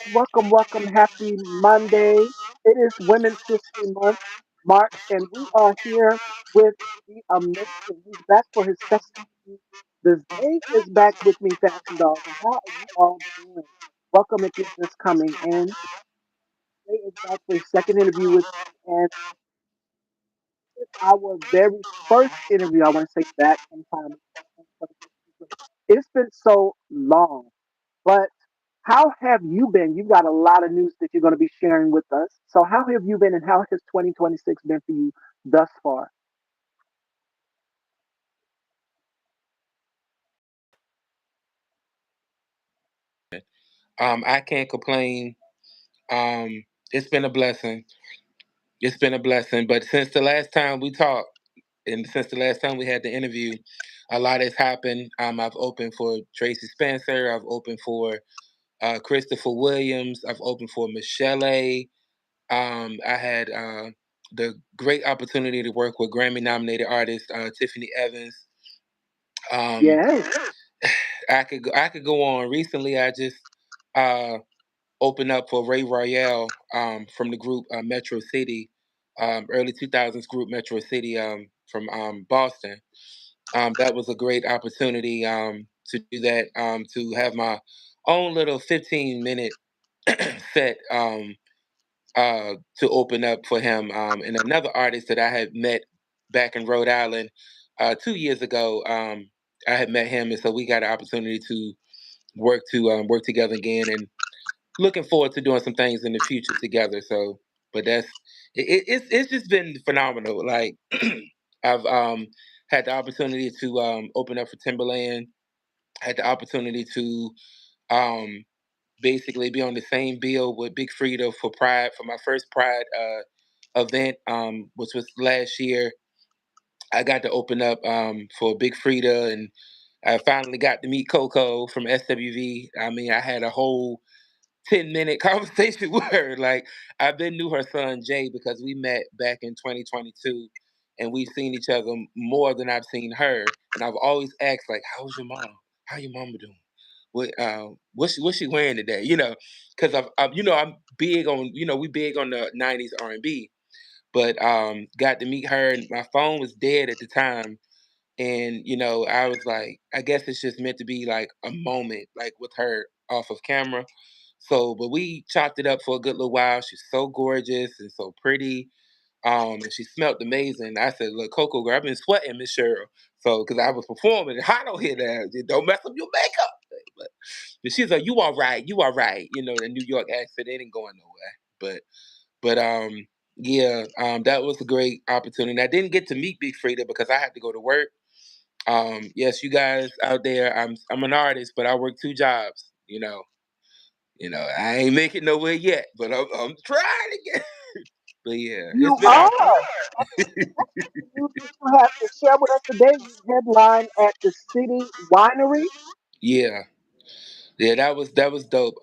Welcome, welcome. Happy Monday. It is Women's History Month, March, and we are here with the amazing. He's back for his second interview. The Zay is back with me, Fashion Dolls. And how are you all doing? Welcome if you're just coming in. Zay is back for his second interview with me, and it's our very first interview. I want to say back in time. It's been so long. But how have you been? You've got a lot of news that you're going to be sharing with us. So, how have you been and how has 2026 been for you thus far? I can't complain. It's been a blessing. It's been a blessing. But since the last time we talked, and since the last time we had the interview, a lot has happened. I've opened for Tracy Spencer. I've opened for Christopher Williams. I've opened for Michelle A. I had the great opportunity to work with Grammy-nominated artist Tiffany Evans. Um, Yes. I could go on. Recently, I just uh, opened up for Ray Royale from the group Metro City, early 2000s group Metro City from Boston. That was a great opportunity to do that, to have my own little 15-minute set to open up for him. And another artist that I had met back in Rhode Island 2 years ago, I had met him, and so we got an opportunity to work together again. And looking forward to doing some things in the future together. So, but it's just been phenomenal. Like I've had the opportunity to open up for Timberland. Had the opportunity to um, basically be on the same bill with Big Frida for Pride for my first Pride event, which was last year. I got to open up for Big Frida, and I finally got to meet Coco from SWV. I mean, I had a whole 10-minute conversation with her. Like I've been knew her son Jay because we met back in 2022, and we've seen each other more than I've seen her. And I've always asked like, "How's your mom? How your mama doing? What's she wearing today?" Because I'm big on we big on the '90s R&B, but got to meet her, and my phone was dead at the time, and I was like, I guess it's just meant to be like a moment like with her off of camera. So but we chopped it up for a good little while. She's so gorgeous and so pretty, and she smelled amazing. I said, "Look, Coco girl, I've been sweating, Miss Cheryl." So because I was performing it's hot on here now, don't mess up your makeup. But she's like, "You all right, you all right." The New York accent, it ain't going nowhere. But yeah, that was a great opportunity. I didn't get to meet Big Frida because I had to go to work. Yes, you guys out there, I'm an artist, but I work two jobs. I ain't making nowhere yet, but I'm trying to get. But yeah, You it's been are. awesome. You that you have to share with us today. You headline at the City Winery. Yeah, yeah, that was dope.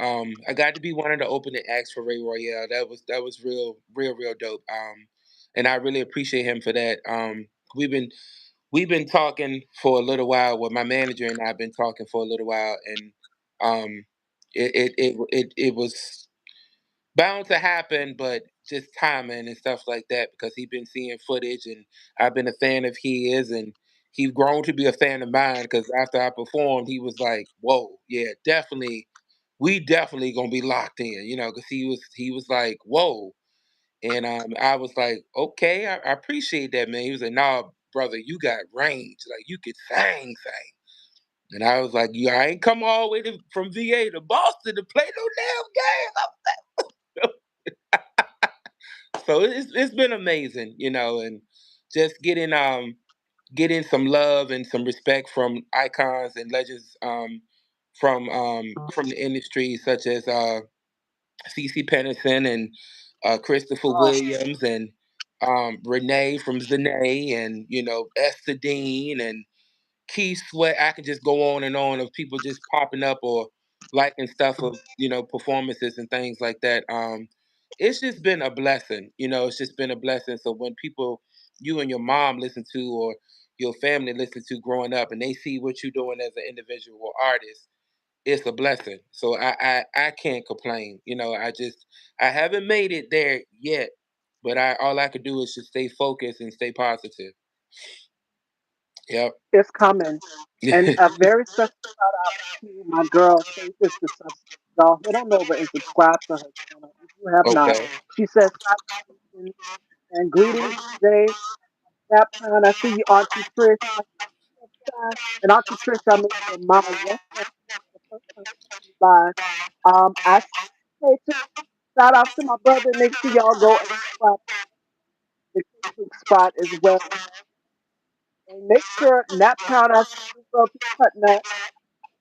I got to be one of the opening acts for Ray Royale. That was real, real, real dope. And I really appreciate him for that. We've been we've been talking for a little while. Well, my manager and I've been talking for a little while, and um, it was bound to happen, but just timing and stuff like that because he's been seeing footage and I've been a fan of his and he's grown to be a fan of mine because after I performed, he was like, "Whoa, yeah, definitely, we definitely gonna be locked in," because he was like, "Whoa," and I was like, "Okay, I appreciate that, man." He was like, "Nah, brother, you got range, like you could sing." And I was like, "Yeah, I ain't come all the way from VA to Boston to play no damn game." So it's been amazing, and just getting some love and some respect from icons and legends from the industry such as CC Pennison and Christopher Uh, Williams and Renee from Zane and Esther Dean and Keith Sweat. I could just go on and on of people just popping up or liking stuff of performances and things like that. It's just been a blessing. It's just been a blessing. So when people you and your mom listen to or your family listen to growing up and they see what you're doing as an individual artist, it's a blessing. So I can't complain. I haven't made it there yet, but I all I could do is just stay focused and stay positive. Yep. It's coming. And a very special shout out to my girl, Faith is the substance. Y'all head on over and subscribe to her channel if you have not. Okay. She says salutations and greetings, Jay. Snaptown, I see you, Auntie Trish. I see you upside. And Auntie Trish, I made you a mod. Yes, ma'am. The first time you live. I say to shout out to my brother. Make sure y'all go and subscribe to the Quick spot as well. And make sure Naptown, I see you, girl, keep cutting that.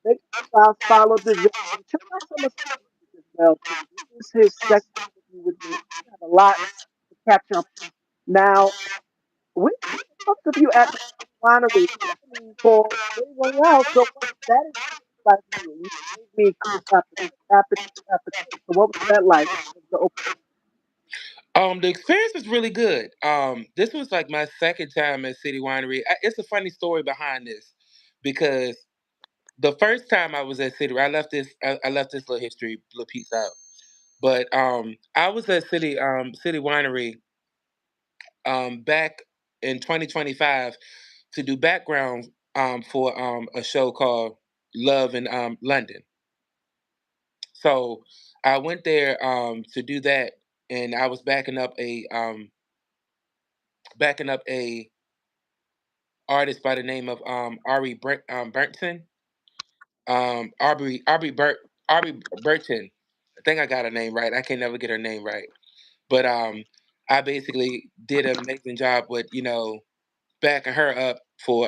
Make sure you guys follow the Zay and check out some of his music as well too. This is his second interview with me. We have a lot to catch up on. Now, we most of you at the winery. I mean, for everyone else, so what was that experience like for you? You gave me clip after clip after clip after clip. So what was that like? The open- The experience was really good. This was like my second time at City Winery. It's a funny story behind this because the first time I was at City, I left this little history, little piece out. But I was at City Winery back in 2025 to do background for a show called Love in London. So I went there to do that, and I was backing up a artist by the name of Burton. Aubrey Burton. I think I got her name right. I can never get her name right. But I basically did an amazing job with backing her up for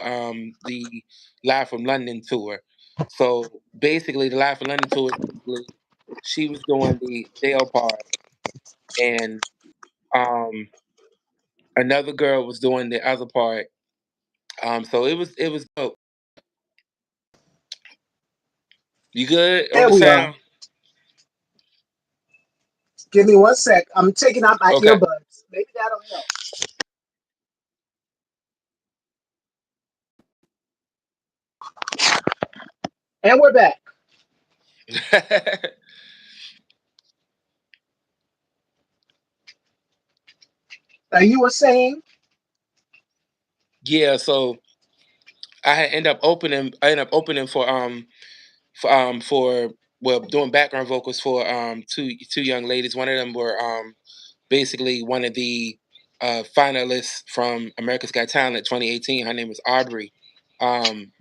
the Live from London tour. So basically, the Live from London tour, basically, she was doing the Dale part, and um, another girl was doing the other part. So it was dope. You good on There the we are. sound? Give me one sec. I'm taking out my Okay. earbuds. Maybe that'll help. And we're back. Now you were saying, Yeah. So I ended up opening for well, doing background vocals for two young ladies. One of them were basically one of the finalists from America's Got Talent 2018. Her name was Aubrey.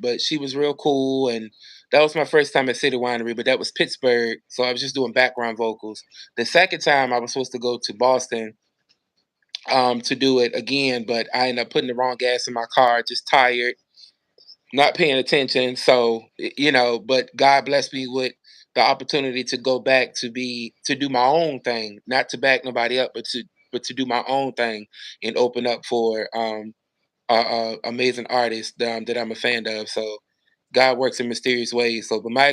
But she was real cool, and that was my first time at City Winery, but that was Pittsburgh, so I was just doing background vocals. The second time I was supposed to go to Boston to do it again, but I ended up putting the wrong gas in my car, just tired, not paying attention. So but God blessed me with the opportunity to go back to do my own thing, not to back nobody up, but to do my own thing and open up for amazing artists that I'm a fan of. So God works in mysterious ways. So, but my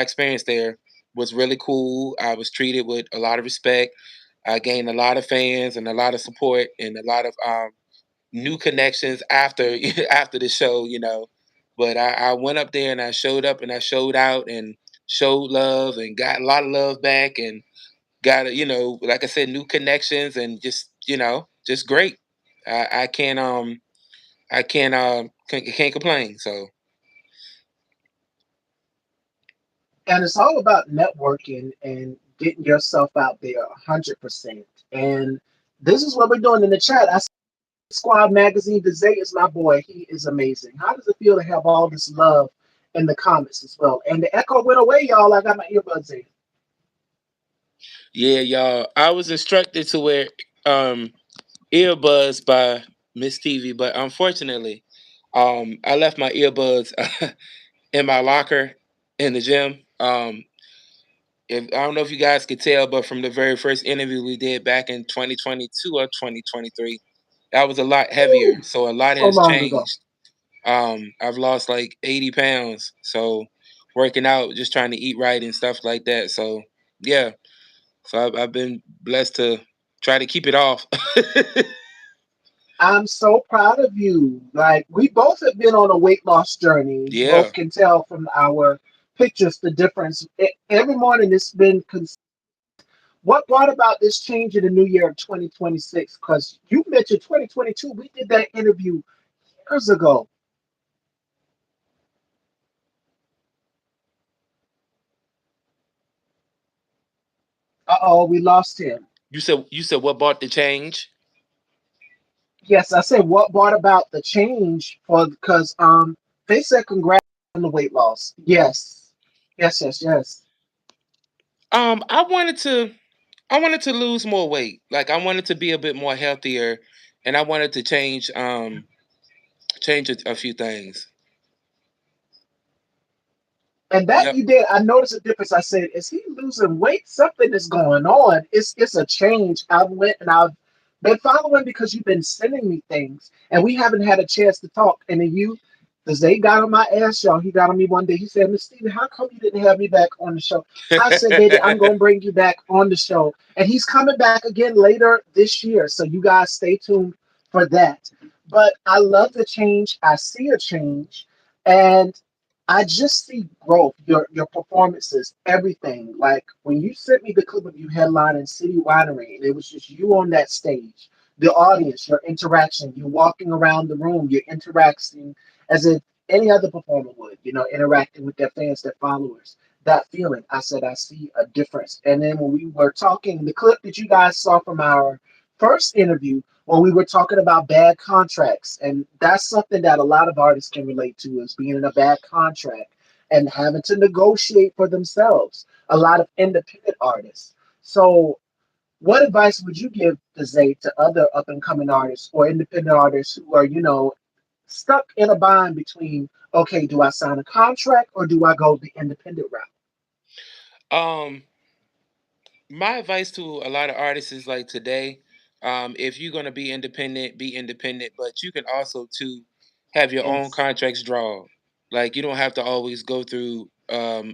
experience there was really cool. I was treated with a lot of respect. I gained a lot of fans and a lot of support and a lot of new connections after after the show. But I went up there and I showed up and I showed out and showed love and got a lot of love back and got like I said, new connections and just great. I can't can't complain. So and it's all about networking and getting yourself out there 100%. And this is what we're doing in the chat. I see Squad Magazine. Zay is my boy. He is amazing. How does it feel to have all this love in the comments as well? And the echo went away, y'all. I got my earbuds in. yeah, y'all. I was instructed to wear um earbuds by Miss TV, but unfortunately, I left my earbuds in my locker in the gym. If I don't know if you guys could tell, but from the very first interview we did back in 2022 or 2023, that was a lot heavier. Woo! So a lot So has long ago. changed. I've lost like 80 pounds. So working out, just trying to eat right and stuff like that. So yeah, so I've been blessed to try to keep it off. I'm so proud of you. Like, we both have been on a weight loss journey. You Yeah. both can tell from our pictures the difference. Every morning it's been. What brought about this change in the new year of 2026? Because you mentioned 2022. We did that interview years ago. Uh oh, we lost him. You said what brought the change? Yes, I said what brought about the change for because they said congrats on the weight loss. Yes, yes, yes, yes. I wanted to lose more weight. Like I wanted to be a bit more healthier, and I wanted to change a few things. And that Yep. you did. I noticed a difference. I said, "Is he losing weight? Something is going on. It's a change." I went and I've been following because you've been sending me things, and we haven't had a chance to talk. And then the Zay got on my ass, y'all. He got on me one day. He said, "Miss Steven, how come you didn't have me back on the show?" I said, "Baby, I'm gonna bring you back on the show," and he's coming back again later this year. So you guys stay tuned for that. But I love the change. I see a change, and I just see growth, your performances, everything. Like when you sent me the clip of you headlining City Winery, and it was just you on that stage, the audience, your interaction, you walking around the room, you're interacting as if any other performer would, interacting with their fans, their followers. That feeling, I said, I see a difference. And then when we were talking, the clip that you guys saw from our first interview, when we were talking about bad contracts, and that's something that a lot of artists can relate to is being in a bad contract and having to negotiate for themselves. A lot of independent artists. So, what advice would you give to Zay to other up and coming artists or independent artists who are, stuck in a bind between, okay, do I sign a contract or do I go the independent route? um, my advice to a lot of artists is like today, if you're gonna be independent, but you can also too have your own Yes. contracts drawn. Like you don't have to always go through a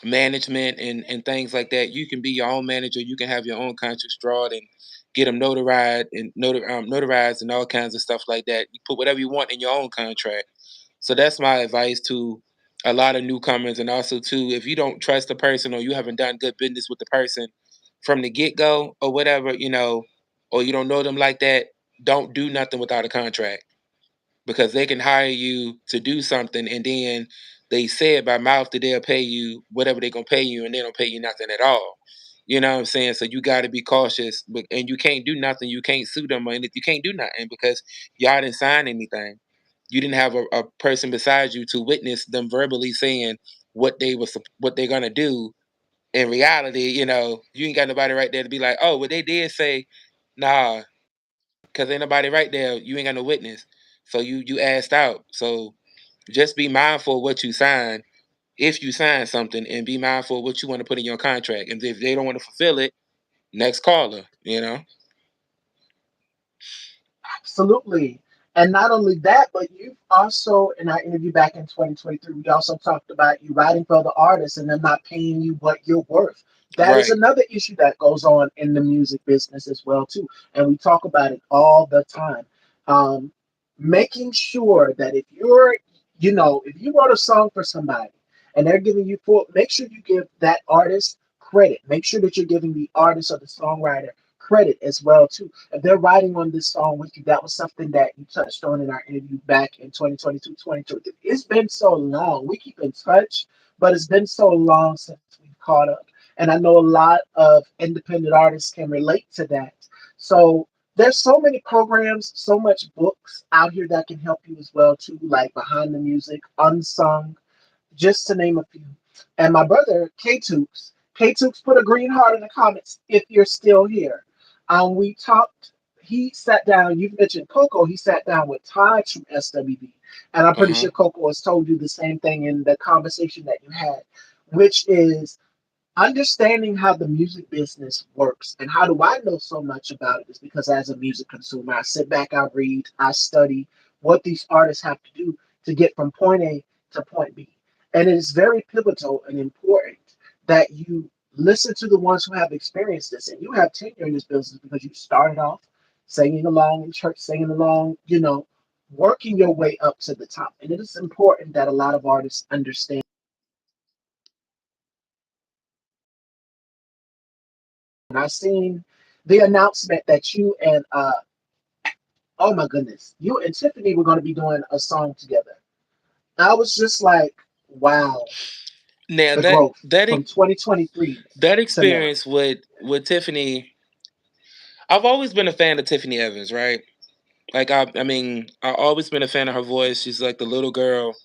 management and things like that. You can be your own manager. You can have your own contracts drawn and get them notarized and all kinds of stuff like that. You put whatever you want in your own contract. So that's my advice to a lot of newcomers, and also too, if you don't trust the person or you haven't done good business with the person from the get go or whatever, or you don't know them like that, don't do nothing without a contract because they can hire you to do something and then they say it by mouth that they'll pay you whatever they're gonna pay you and they don't pay you nothing at all. You know what I'm saying? So you got to be cautious, and you can't do nothing. You can't sue them, and you can't do nothing because y'all didn't sign anything. You didn't have a person beside you to witness them verbally saying what they're gonna do. In reality, you ain't got nobody right there to be like, oh, well, they did say, nah, because ain't nobody right there. You ain't got no witness, so you asked out. So just be mindful of what you sign if you sign something, and be mindful of what you want to put in your contract. And if they don't want to fulfill it, next caller. Absolutely. And not only that, but you've also, in our interview back in 2023, we also talked about you writing for the artists and them not paying you what you're worth. That is Right, another issue that goes on in the music business as well, too. And we talk about it all the time. Um, Making sure that if you wrote a song for somebody and they're giving you full, make sure you give that artist credit. Make sure that you're giving the artist or the songwriter credit as well too. If they're writing on this song with you, that was something that you touched on in our interview back in 2022, 2023. It's been so long. We keep in touch, but it's been so long since we've caught up. And I know a lot of independent artists can relate to that. So there's so many programs, so much books out here that can help you as well too, like Behind the Music, Unsung, just to name a few. And my brother, K Tooks put a green heart in the comments if you're still here. We talked, he sat down, you've mentioned Coco, he sat down with Todd from SWB. And I'm pretty uh-huh. sure Coco has told you the same thing in the conversation that you had, which is understanding how the music business works. And how do I know so much about it is because as a music consumer, I sit back, I read, I study what these artists have to do to get from point A to point B. And it is very pivotal and important that you listen to the ones who have experienced this. And you have tenure in this business because you started off singing along in church, singing along, working your way up to the top. And it is important that a lot of artists understand I seen the announcement that you and oh my goodness, you and Tiffany were going to be doing a song together. I was just like, wow, Now the that growth that from ex- 2023 that to now. experience with Tiffany, I've always been a fan of Tiffany Evans, right? Like I mean, I've always been a fan of her voice. She's like the little girl,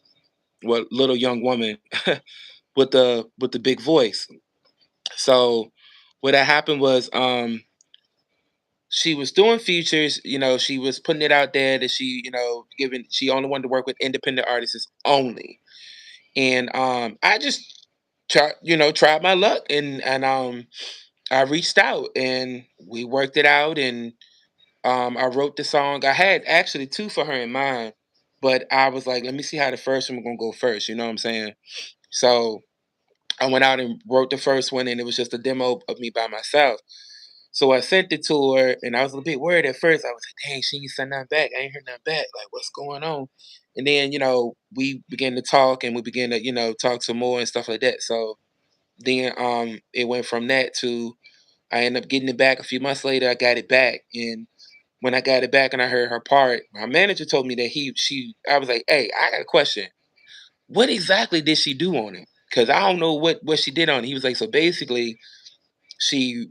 well, little young woman with the big voice. So what had happened was she was doing features, she was putting it out there that she only wanted to work with independent artists only. And I just tried my luck, and I reached out and we worked it out, and I wrote the song. I had actually two for her in mind, but I was like, let me see how the first one gonna go first, you know what I'm saying? So I went out and wrote the first one, and it was just a demo of me by myself. So I sent it to her, and I was a bit worried at first. I was like, dang, she ain't sent nothing back. I ain't heard nothing back. Like, what's going on? And then, we began to talk, and we began to, talk some more and stuff like that. So then it went from that to I ended up getting it back a few months later. I got it back. And when I got it back and I heard her part, my manager told me that I was like, hey, I got a question. What exactly did she do on it? Because I don't know what she did on it. He was like, so basically, she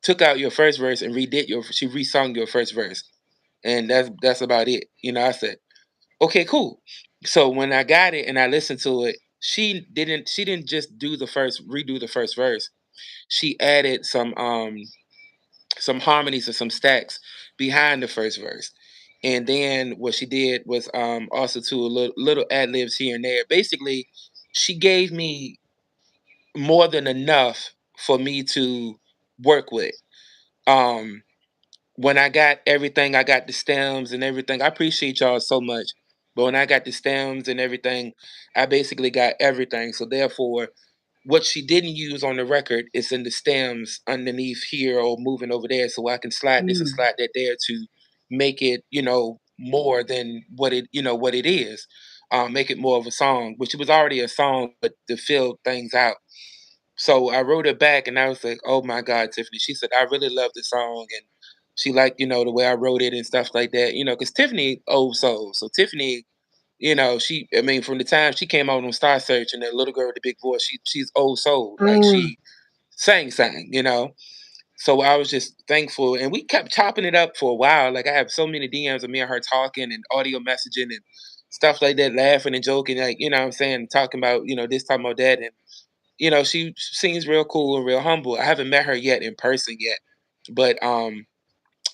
took out your first verse and she resung your first verse, and that's about it. I said, okay, cool. So when I got it and I listened to it, she didn't just redo the first verse. She added some harmonies and some stacks behind the first verse. And then what she did was also to a little ad libs here and there. Basically, she gave me more than enough for me to work with. Um, when I got everything, I got the stems and everything. I appreciate y'all so much. But when I got the stems and everything, I basically got everything. So therefore, what she didn't use on the record is in the stems underneath here or moving over there. So I can slide this and Mm, slide that there to make it, more than what it is. Make it more of a song, which it was already a song, but to fill things out. So I wrote it back and I was like, oh my God, Tiffany. She said, I really love the song. And she liked, the way I wrote it and stuff like that, because Tiffany, old soul. So Tiffany, I mean, from the time she came out on Star Search and that little girl with the big voice, she's old soul. Like mm, she sang. So I was just thankful. And we kept chopping it up for a while. Like I have so many DMs of me and her talking and audio messaging and stuff like that, laughing and joking, like, what I'm saying, talking about, this, talking about that. And she seems real cool and real humble. I haven't met her yet in person yet, but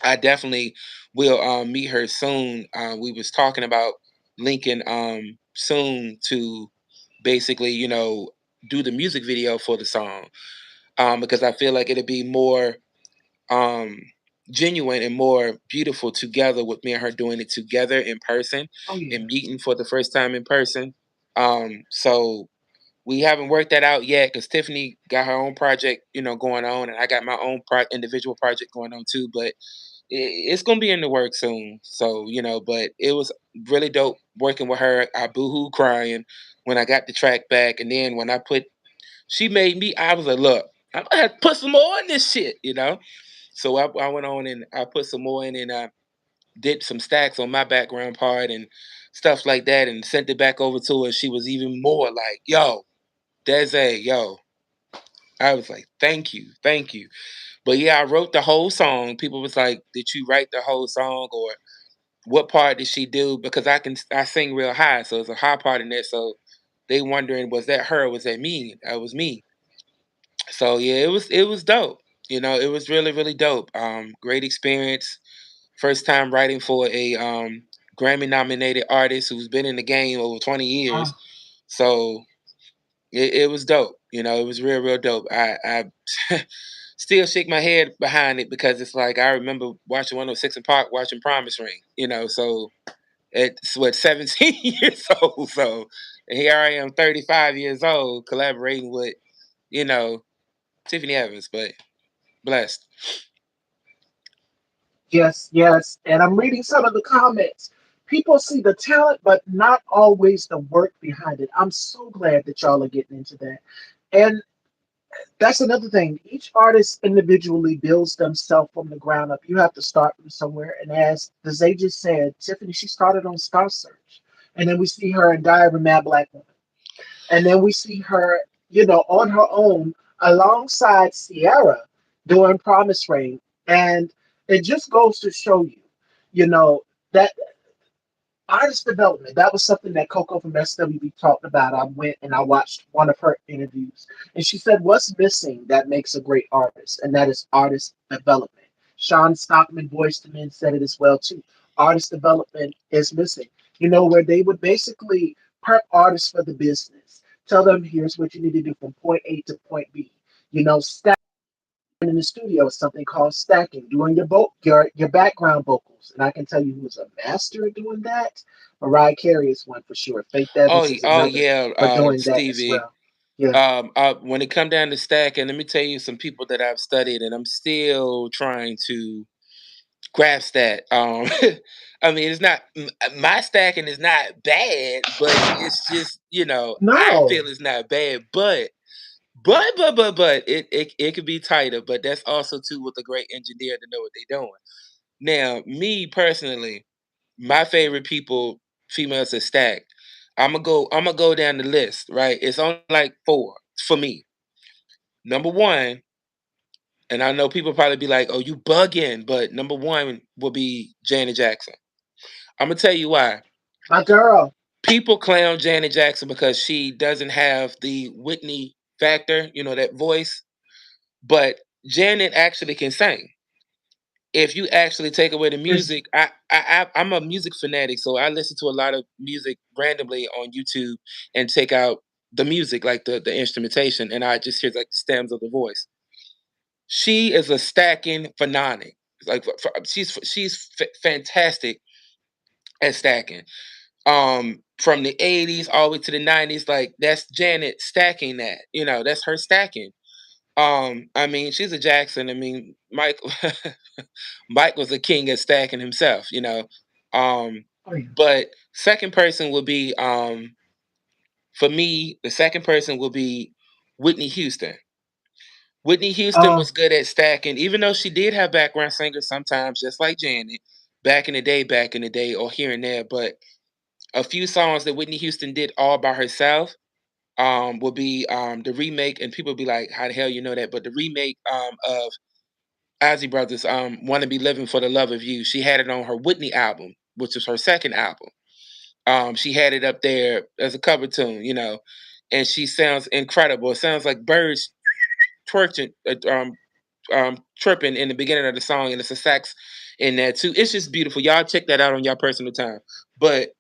I definitely will meet her soon. We was talking about linking soon to basically, do the music video for the song, because I feel like it'd be more um genuine and more beautiful together with me and her doing it together in person oh and yeah. meeting for the first time in person. So we haven't worked that out yet because Tiffany got her own project, going on, and I got my own individual project going on too. But it's gonna be in the work soon. So but it was really dope working with her. I boohoo crying when I got the track back, and then when she made me. I was like, look, I'm gonna have to put some more in this shit. So I went on and I put some more in, and I did some stacks on my background part and stuff like that, and sent it back over to her. She was even more like, yo, Desi, yo. I was like, thank you, thank you. But yeah, I wrote the whole song. People was like, did you write the whole song, or what part did she do? Because I sing real high, so it's a high part in there. So they wondering, was that her? Or was that me? That was me. So yeah, it was dope. It was really really dope. Great experience. First time writing for a Grammy nominated artist who's been in the game over 20 years. Ah, So it was dope. It was real, real dope. I still shake my head behind it because it's like I remember watching 106 in Park, watching Promise Ring. So it's what 17 years old. So and here I am, 35 years old, collaborating with you know Tiffany Evans. But blessed. yes, yes. And I'm reading some of the comments. People see the talent, but not always the work behind it. I'm so glad that y'all are getting into that. And That's another thing. Each artist individually builds themselves from the ground up. You have to start from somewhere. And as Zay just said, Tiffany, she started on Star Search. And then we see her in Diary of a Mad Black Woman. And then we see her, on her own alongside Sierra doing Promise Ring. And it just goes to show you, that artist development, that was something that Coco from SWB talked about. I went and I watched one of her interviews, and she said, what's missing that makes a great artist? And that is artist development. Sean Stockman, Boyz II Men, said it as well, too. Artist development is missing. Where they would basically prep artists for the business, tell them, here's what you need to do from point A to point B. Stack in the studio is something called stacking, doing your background vocals. And I can tell you who's a master at doing that. Mariah Carey is one for sure. Faith Oh, Evans is oh another yeah, for doing that as Stevie. well. Yeah. When it come down to stacking, let me tell you some people that I've studied, and I'm still trying to grasp that. I mean, it's not my stacking is not bad, but it's just I No. feel it's not bad, but it could be tighter. But that's also too with a great engineer to know what they're doing. Now, me personally, my favorite people, females that stack. I'm gonna go down the list, right? It's only like four for me. Number one, and I know people probably be like, "Oh, you bugging," but number one will be Janet Jackson. I'm gonna tell you why. My girl. People clown Janet Jackson because she doesn't have the Whitney factor, that voice. But Janet actually can sing. If you actually take away the Is music, I'm a music fanatic, so I listen to a lot of music randomly on YouTube and take out the music, like the instrumentation, and I just hear like the stems of the voice. She is a stacking phenomenon. Like she's fantastic at stacking. From the '80s all the way to the '90s, like that's Janet stacking that. That's her stacking. I mean, she's a Jackson. I mean, Mike Mike was a king at stacking himself. Um, oh yeah. but second person will be for me, the second person will be Whitney Houston. Whitney Houston Uh was good at stacking, even though she did have background singers sometimes, just like Janet, back in the day, or here and there. But a few songs that Whitney Houston did all by herself will be the remake, and people be like, "How the hell you know that?" But the remake of Ozzy Brothers, "Wanna Be Living for the Love of You," she had it on her Whitney album, which was her second album. She had it up there as a cover tune, and she sounds incredible. It sounds like birds twerking, tripping in the beginning of the song, and it's a sax in there too. It's just beautiful. Y'all check that out on your personal time. But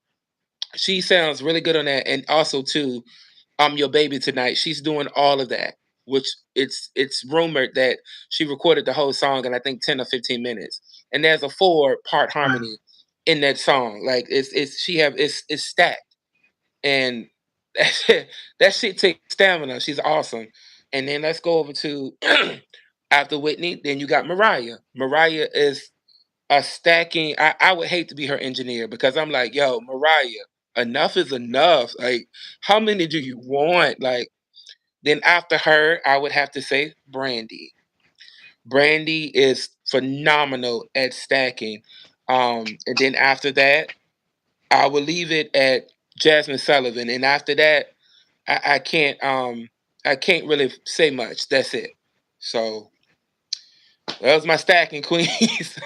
she sounds really good on that, and also too, "I'm Your Baby Tonight." She's doing all of that, which it's rumored that she recorded the whole song in I think 10 or 15 minutes, and there's a 4-part wow. harmony in that song. Like it's stacked, and that shit takes stamina. She's awesome. And then let's go over to after Whitney. Then you got Mariah. Mariah is a stacking. I would hate to be her engineer because I'm like, yo, Mariah, enough is enough. Like, how many do you want? Like, then after her, I would have to say Brandy. Brandy is phenomenal at stacking. And then after that, I would leave it at Jasmine Sullivan. And after that, I can't really say much. That's it. So that was my stacking queens.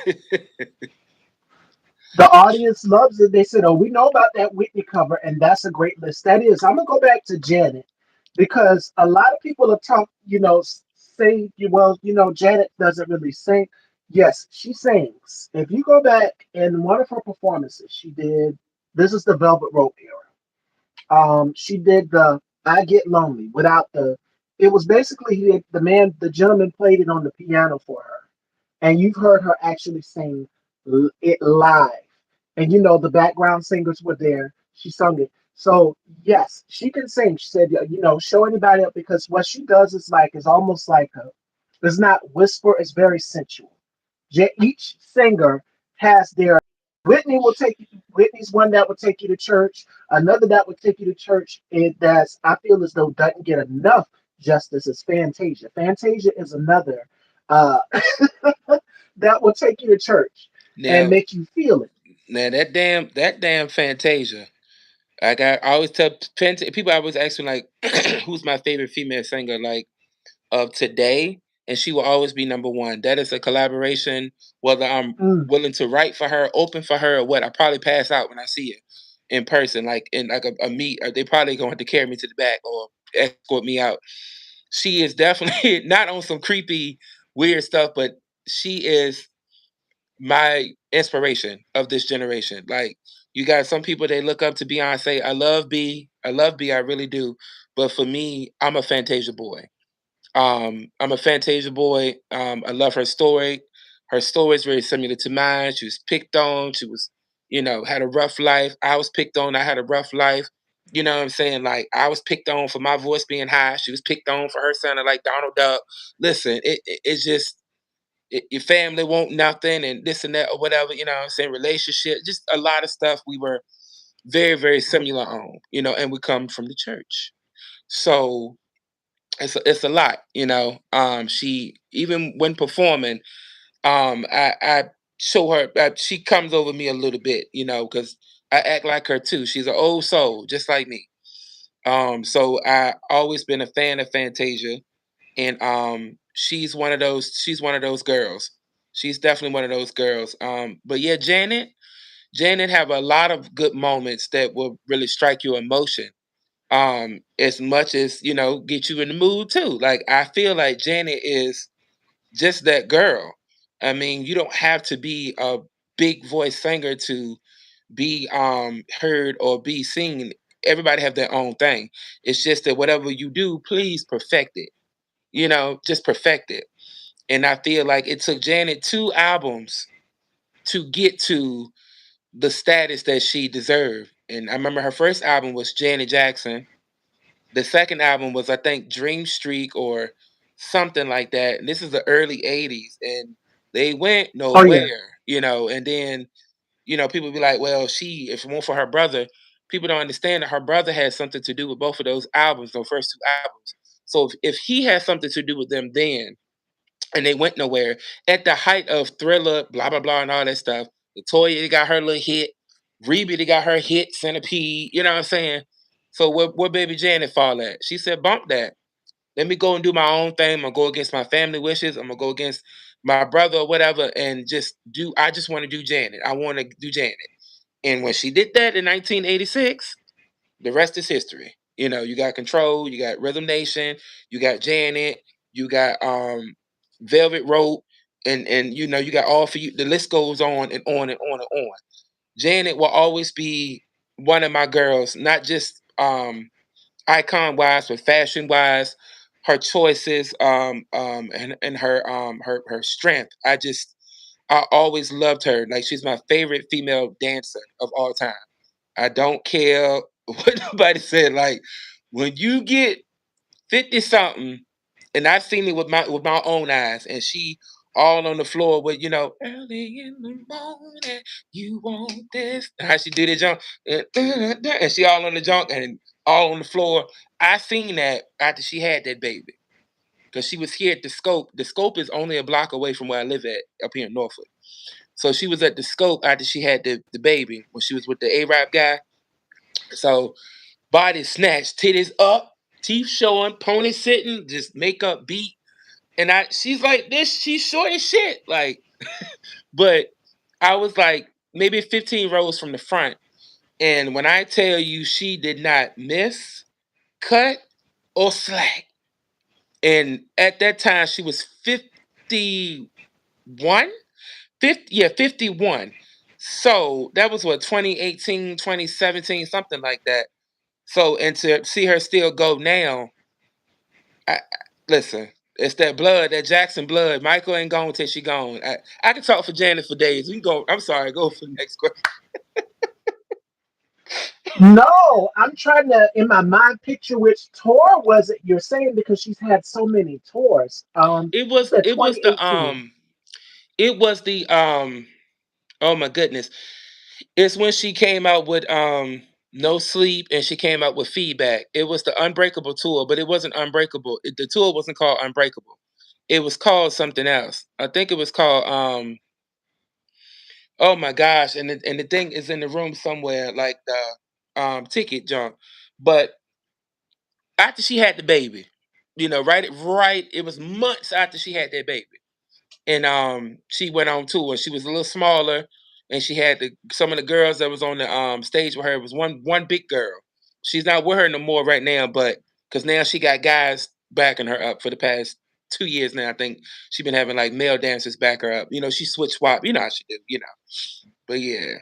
The audience loves it. They said, "Oh, we know about that Whitney cover, and that's a great list." That is. I'm gonna go back to Janet because a lot of people have talked, say, well, Janet doesn't really sing. Yes, she sings. If you go back in one of her performances, she did. This is the Velvet Rope era. She did the "I Get Lonely" without the. It was basically the gentleman played it on the piano for her, and you've heard her actually sing it live. And the background singers were there. She sung it. So yes, she can sing. She said, show anybody up because what she does is almost like a. It's not whisper. It's very sensual. Each singer has their. Whitney's one that will take you to church. Another that would take you to church. That's I feel as though doesn't get enough Justice, is Fantasia. Fantasia is another uh, that will take you to church and Now, make you feel it. that damn Fantasia. Like I always tell people, always ask me like, who's my favorite female singer like of today, and she will always be number one. That is a collaboration. Whether I'm Mm, willing to write for her, open for her, or what, I probably pass out when I see her in person, like in like a meet. Or they probably gonna have to carry me to the back or escort me out. She is definitely not on some creepy, weird stuff, but she is my inspiration of this generation. Like you got some people they look up to Beyonce. I love B. I love B. I really do. But for me, I'm a Fantasia boy. I'm a Fantasia boy. I love her story. Her story is very similar to mine. She was picked on. She was, had a rough life. I was picked on. I had a rough life. You know what I'm saying? Like I was picked on for my voice being high. She was picked on for her sounding like Donald Duck. Listen, it's just your family won't nothing and this and that or whatever. You know what I'm saying? Relationship, just a lot of stuff we were very very similar on. And we come from the church, so it's a lot. She even when performing, I show her she comes over me a little bit, because I act like her too. She's an old soul, just like me. So I always been a fan of Fantasia, and she's one of those girls. She's definitely one of those girls. But yeah, Janet have a lot of good moments that will really strike your emotion, as much as get you in the mood too. Like I feel like Janet is just that girl. I mean, you don't have to be a big voice singer to be heard or be seen. Everybody have their own thing. It's just that whatever you do, please perfect it. Just perfect it. And I feel like it took Janet 2 albums to get to the status that she deserved. And I remember her first album was Janet Jackson. The second album was, I think, Dream Streak or something like that. And this is the early '80s, and they went oh yeah. nowhere. And then people be like, well, if it weren't for her brother, people don't understand that her brother had something to do with both of those albums, those first 2 albums. So if he had something to do with them then, and they went nowhere at the height of Thriller, blah blah blah, and all that stuff. Latoya got her little hit. Reba they got her hit, Centipede. You know what I'm saying? So where baby Janet fall at? She said, bump that. Let me go and do my own thing. I'm gonna go against my family wishes. I'm gonna go against my brother or whatever, and just do. I just want to do Janet. I want to do Janet. And when she did that in 1986, the rest is history. You got Control, you got Rhythm Nation, you got Janet, you got Velvet Rope, and you got All For You. The list goes on and on and on and on. Janet will always be one of my girls, not just icon wise, but fashion wise. Her choices, and her strength. I always loved her. Like she's my favorite female dancer of all time. I don't care what nobody said. Like when you get 50 something, and I've seen it with my own eyes, and she all on the floor with early in the morning, you want this. How she did it jump, and she all on the junk and all on the floor. I seen that after she had that baby. Because she was here at the Scope. The Scope is only a block away from where I live at up here in Norfolk. So she was at the Scope after she had the baby when she was with the A-Rap guy. So body snatched, titties up, teeth showing, pony sitting, just makeup beat. And she's like this, she's short as shit. Like, but I was like maybe 15 rows from the front. And when I tell you she did not miss, cut, or slack. And at that time she was 51. 50, yeah, 51. So that was what, 2018, 2017, something like that. So, and to see her still go now, listen, it's that blood, that Jackson blood. Michael ain't gone till she gone. I can talk for Janet for days. We can go. I'm sorry. Go for the next question. No, I'm trying to in my mind picture which tour was it you're saying because she's had so many tours. It You was. said It was the 2018. It was the Oh my goodness! It's when she came out with No Sleep, and she came out with Feedback. It was the Unbreakable tour, but it wasn't Unbreakable. The tour wasn't called Unbreakable. It was called something else. I think it was called oh my gosh, and the thing is in the room somewhere, like the ticket junk. But after she had the baby, right, it was months after she had that baby. And she went on tour. She was a little smaller, and she had some of the girls that was on the stage with her. It was one big girl. She's not with her no more right now, but because now she got guys backing her up for the past 2 years now. I think she been having like male dancers back her up. She switch swap. You know how she do. But yeah,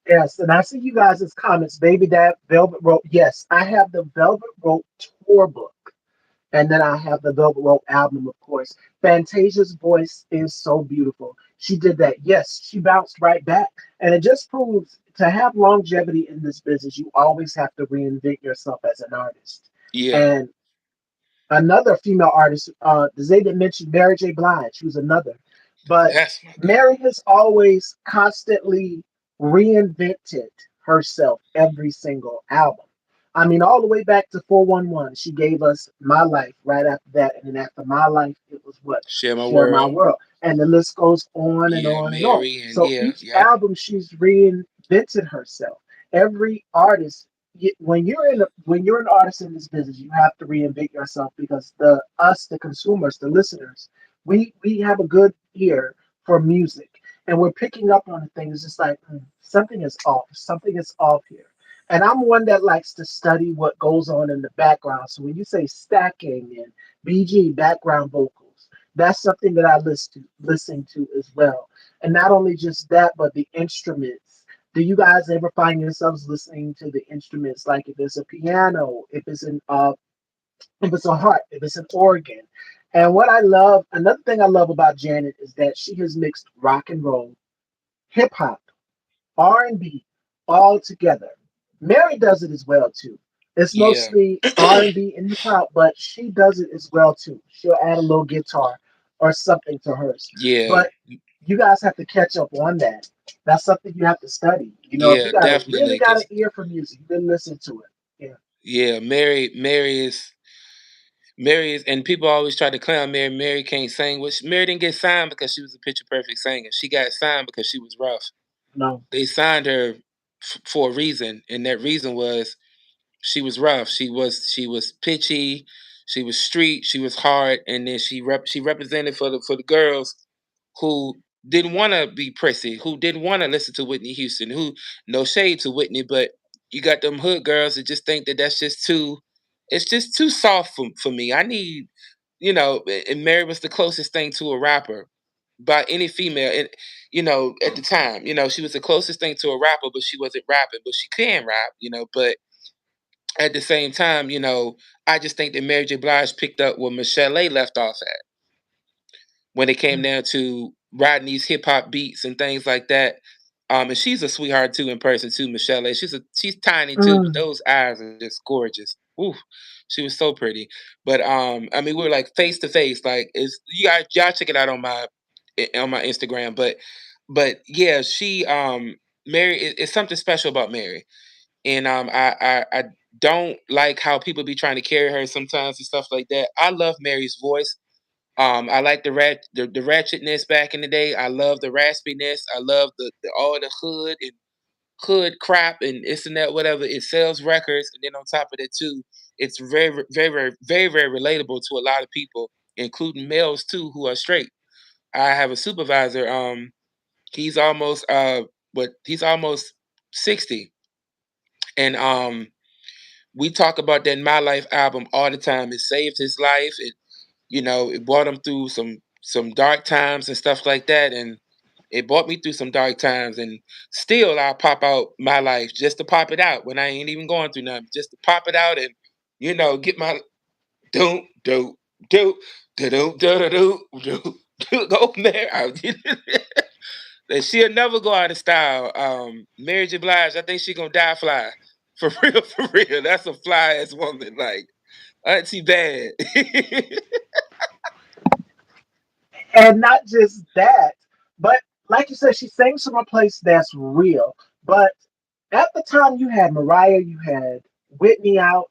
Yes, and I see you guys' comments. Baby, that Velvet Rope. Yes, I have the Velvet Rope tour book. And then I have the Velvet Rope album, of course. Fantasia's voice is so beautiful. She did that. Yes, she bounced right back. And it just proves to have longevity in this business, you always have to reinvent yourself as an artist. yeah. And another female artist, they didn't mention Mary J. Blige, who's another. But That's my girl. Mary has always constantly reinvented herself every single album. I mean, all the way back to 411, she gave us My Life right after that. And then after My Life, it was what? Share my Share My world. World. And the list goes on and Yeah, on and on. Mary and So yeah, each yep. album, she's reinvented herself. Every artist, when you're an artist in this business, you have to reinvent yourself because the consumers, the listeners, we have a good ear for music, and we're picking up on the things. It's like something is off, something is off here. And I'm one that likes to study what goes on in the background. So when you say stacking and BG background vocals, that's something that I listen to as well. And not only just that, but the instruments. Do you guys ever find yourselves listening to the instruments, like if it's a piano, if it's a harp, if it's an organ? And another thing I love about Janet is that she has mixed rock and roll, hip hop, R&B all together. Mary does it as well too. It's Yeah. mostly R&B and hip hop, but she does it as well too. She'll add a little guitar or something to hers. Yeah. But you guys have to catch up on that. That's something you have to study. If Yeah, you got a really definitely. got an Cause ear for music, you can listen to it. Yeah. yeah, Mary is, and people always try to clown Mary. Mary can't sing. Which Mary didn't get signed because she was a picture perfect singer. She got signed because she was rough. No. They signed her for a reason, and that reason was she was rough. She was pitchy. She was street. She was hard, and then she represented for the girls who didn't want to be prissy, who didn't want to listen to Whitney Houston, who no shade to Whitney, but you got them hood girls that just think that that's just too, it's just too soft for me. I need, and Mary was the closest thing to a rapper by any female, and at the time, she was the closest thing to a rapper, but she wasn't rapping, but she can rap, but at the same time, I just think that Mary J. Blige picked up where Michelle A left off at when it came down to riding these hip hop beats and things like that. And she's a sweetheart too in person too, Michelle. She's tiny too, but Mm. those eyes are just gorgeous. Ooh, she was so pretty. But I mean, we were like face to face. Like, is you guys y'all check it out on my Instagram. But yeah, she Mary. It's something special about Mary, and I don't like how people be trying to carry her sometimes and stuff like that. I love Mary's voice. I like the ratchetness back in the day. I love the raspiness. I love the all the hood crap and this and that, whatever. It sells records, and then on top of that too, it's very relatable to a lot of people, including males too who are straight. I have a supervisor. He's almost he's almost 60, and we talk about that My Life album all the time. It saved his life. It brought him through some dark times and stuff like that, and it brought me through some dark times. And still, I'll pop out My Life just to pop it out when I ain't even going through nothing, just to pop it out and get my do do do do do do do do go there. And she'll never go out of style. Mary J. Blige, I think she gonna die fly. For real, for real. That's a fly ass woman. Like, Auntie Bad. And not just that, but like you said, she sings from a place that's real. But at the time, you had Mariah, you had Whitney out,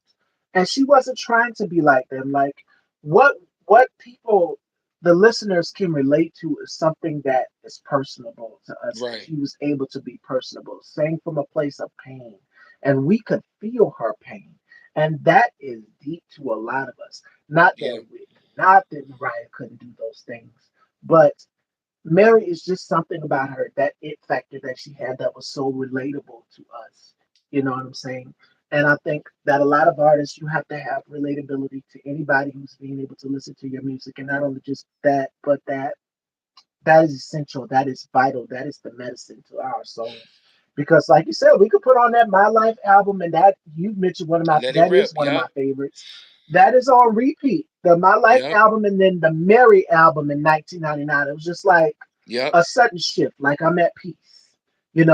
and she wasn't trying to be like them. Like what what people, the listeners, can relate to is something that is personable to us. And Right. she was able to be personable, sang from a place of pain, and we could feel her pain, and that is deep to a lot of us. Not Yeah. that not that Mariah couldn't do those things, but Mary is just something about her, that it factor that she had that was so relatable to us. You know what I'm saying? And I think that a lot of artists, you have to have relatability to anybody who's being able to listen to your music. And not only just that, but that is essential. That is vital. That is the medicine to our souls. Because, like you said, we could put on that My Life album, and that you mentioned And let it that rip. is one of my Yep. favorites. That is on repeat. The My Life Yep. album, and then the Mary album in 1999. It was just like Yep. a sudden shift. Like I'm at peace.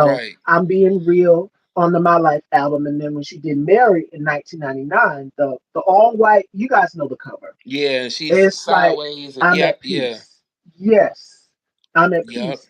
Right. I'm being real on the My Life album, and then when she did Mary in 1999, the all white, you guys know the cover. Yeah, and she's It's like sideways. I'm Yep. at Yeah. peace. Yes, I'm at Yep. peace.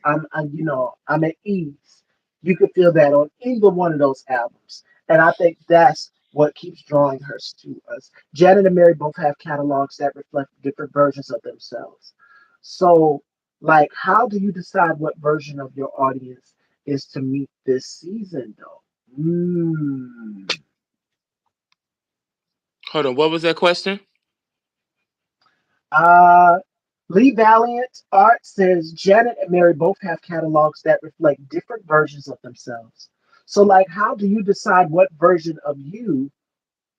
I'm at ease. You could feel that on either one of those albums, and I think that's what keeps drawing her to us. Janet and Mary both have catalogs that reflect different versions of themselves. So, like, how do you decide what version of your audience is to meet this season, though? Mm. Hold on. What was that question? Uh, Lee Valiant Art says Janet and Mary both have catalogs that reflect different versions of themselves. So, like, how do you decide what version of you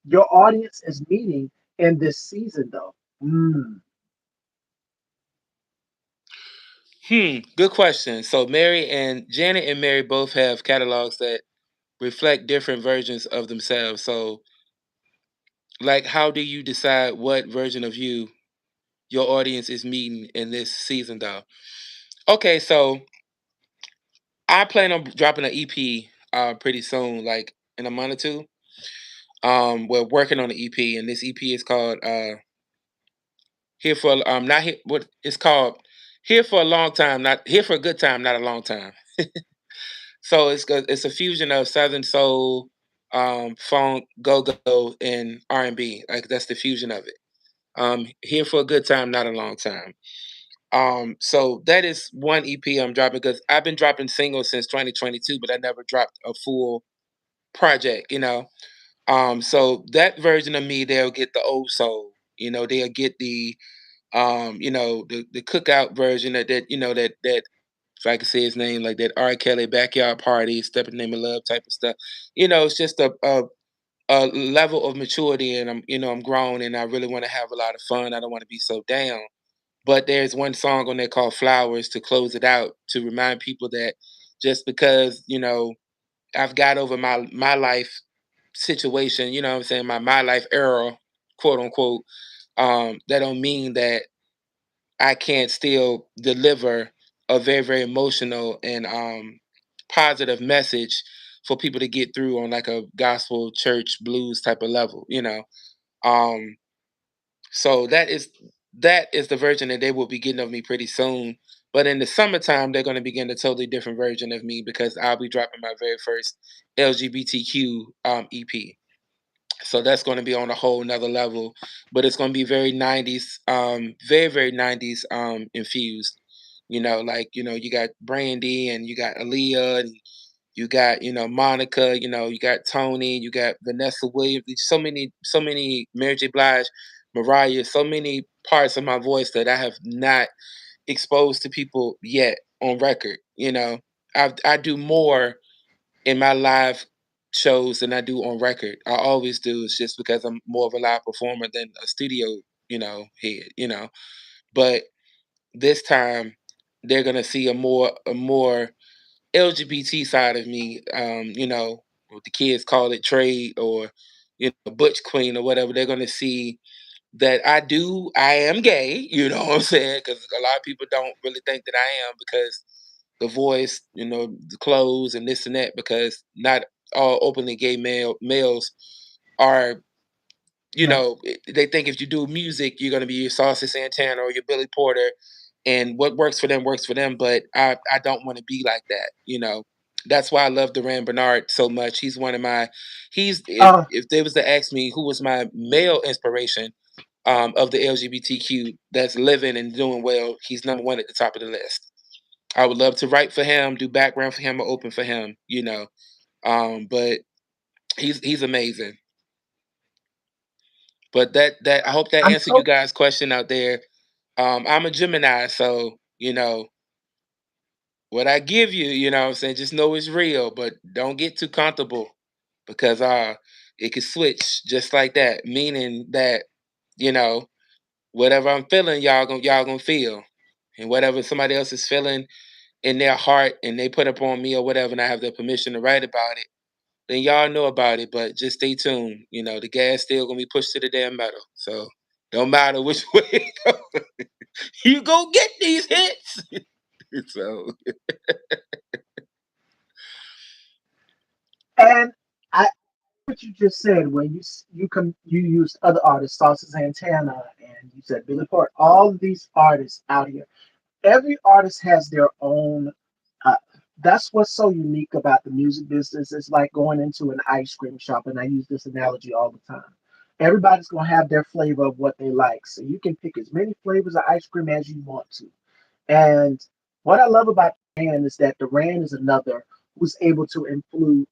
your audience is meeting in this season, though? Mm, Good question. So Mary and Janet and Mary both have catalogs that reflect different versions of themselves. So, like, how do you decide what version of you your audience is meeting in this season, though? Okay, so I plan on dropping an EP pretty soon, like in a month or two. We're working on the EP, and this EP is called "Here for not here." What it's called? "Here for a Long Time," not "Here for a Good Time," not a long time. So it's a fusion of Southern soul, funk, go go, and R&B. Like that's the fusion of it. Here for a good time, not a long time. So that is one EP I'm dropping because I've been dropping singles since 2022, but I never dropped a full project. So that version of me, they'll get the old soul. They'll get the cookout version that if I could say his name, like that R. Kelly backyard party, step in the name of love type of stuff. It's just a level of maturity, and I'm grown, and I really want to have a lot of fun. I don't want to be so down. But there's one song on there called Flowers to close it out to remind people that just because I've got over my life situation, you know what I'm saying, my life era, quote unquote, that don't mean that I can't still deliver a very, very emotional and positive message for people to get through on like a gospel church blues type of level. Um, so that is the version that they will be getting of me pretty soon. But in the summertime, they're going to begin a totally different version of me because I'll be dropping my very first LGBTQ EP. So that's going to be on a whole nother level, but it's going to be very 90s, very, very 90s infused. Like, you got Brandy and you got Aaliyah and you got, Monica, you got Tony, you got Vanessa Williams, so many Mary J. Blige, Mariah, so many parts of my voice that I have not exposed to people yet on record. I do more in my live shows than I do on record. I always do. It's just because I'm more of a live performer than a studio, head. But this time they're gonna see a more LGBT side of me. What the kids call it trade or butch queen or whatever. They're gonna see that I am gay. You know what I'm saying? Because a lot of people don't really think that I am because the voice, the clothes and this and that, because not all openly gay males are, right. they think if you do music, you're gonna be your Saucy Santana or your Billy Porter, and what works for them. But I don't want to be like that. That's why I love Duran Bernard so much. He's one of my he's Uh, if they was to ask me who was my male inspiration of the LGBTQ that's living and doing well, he's number one at the top of the list. I would love to write for him, do background for him, or open for him. But he's amazing. But that I hope that I'm answered you so guys' question out there. I'm a Gemini, so what I give you, what I'm saying, just know it's real, but don't get too comfortable because it could switch just like that, meaning that, you know, whatever I'm feeling, y'all gonna feel. And whatever somebody else is feeling in their heart and they put up on me or whatever, and I have the permission to write about it, then y'all know about it. But just stay tuned. The gas still gonna be pushed to the damn metal. So don't matter which way it go, you go get these hits. So and I what you just said when you used other artists, Saucy Santana, and you said Billy Porter. All of these artists out here, every artist has their own. Uh, that's what's so unique about the music business. It's like going into an ice cream shop, and I use this analogy all the time. Everybody's gonna have their flavor of what they like, so you can pick as many flavors of ice cream as you want to. And what I love about Duran is that Duran is another who's able to include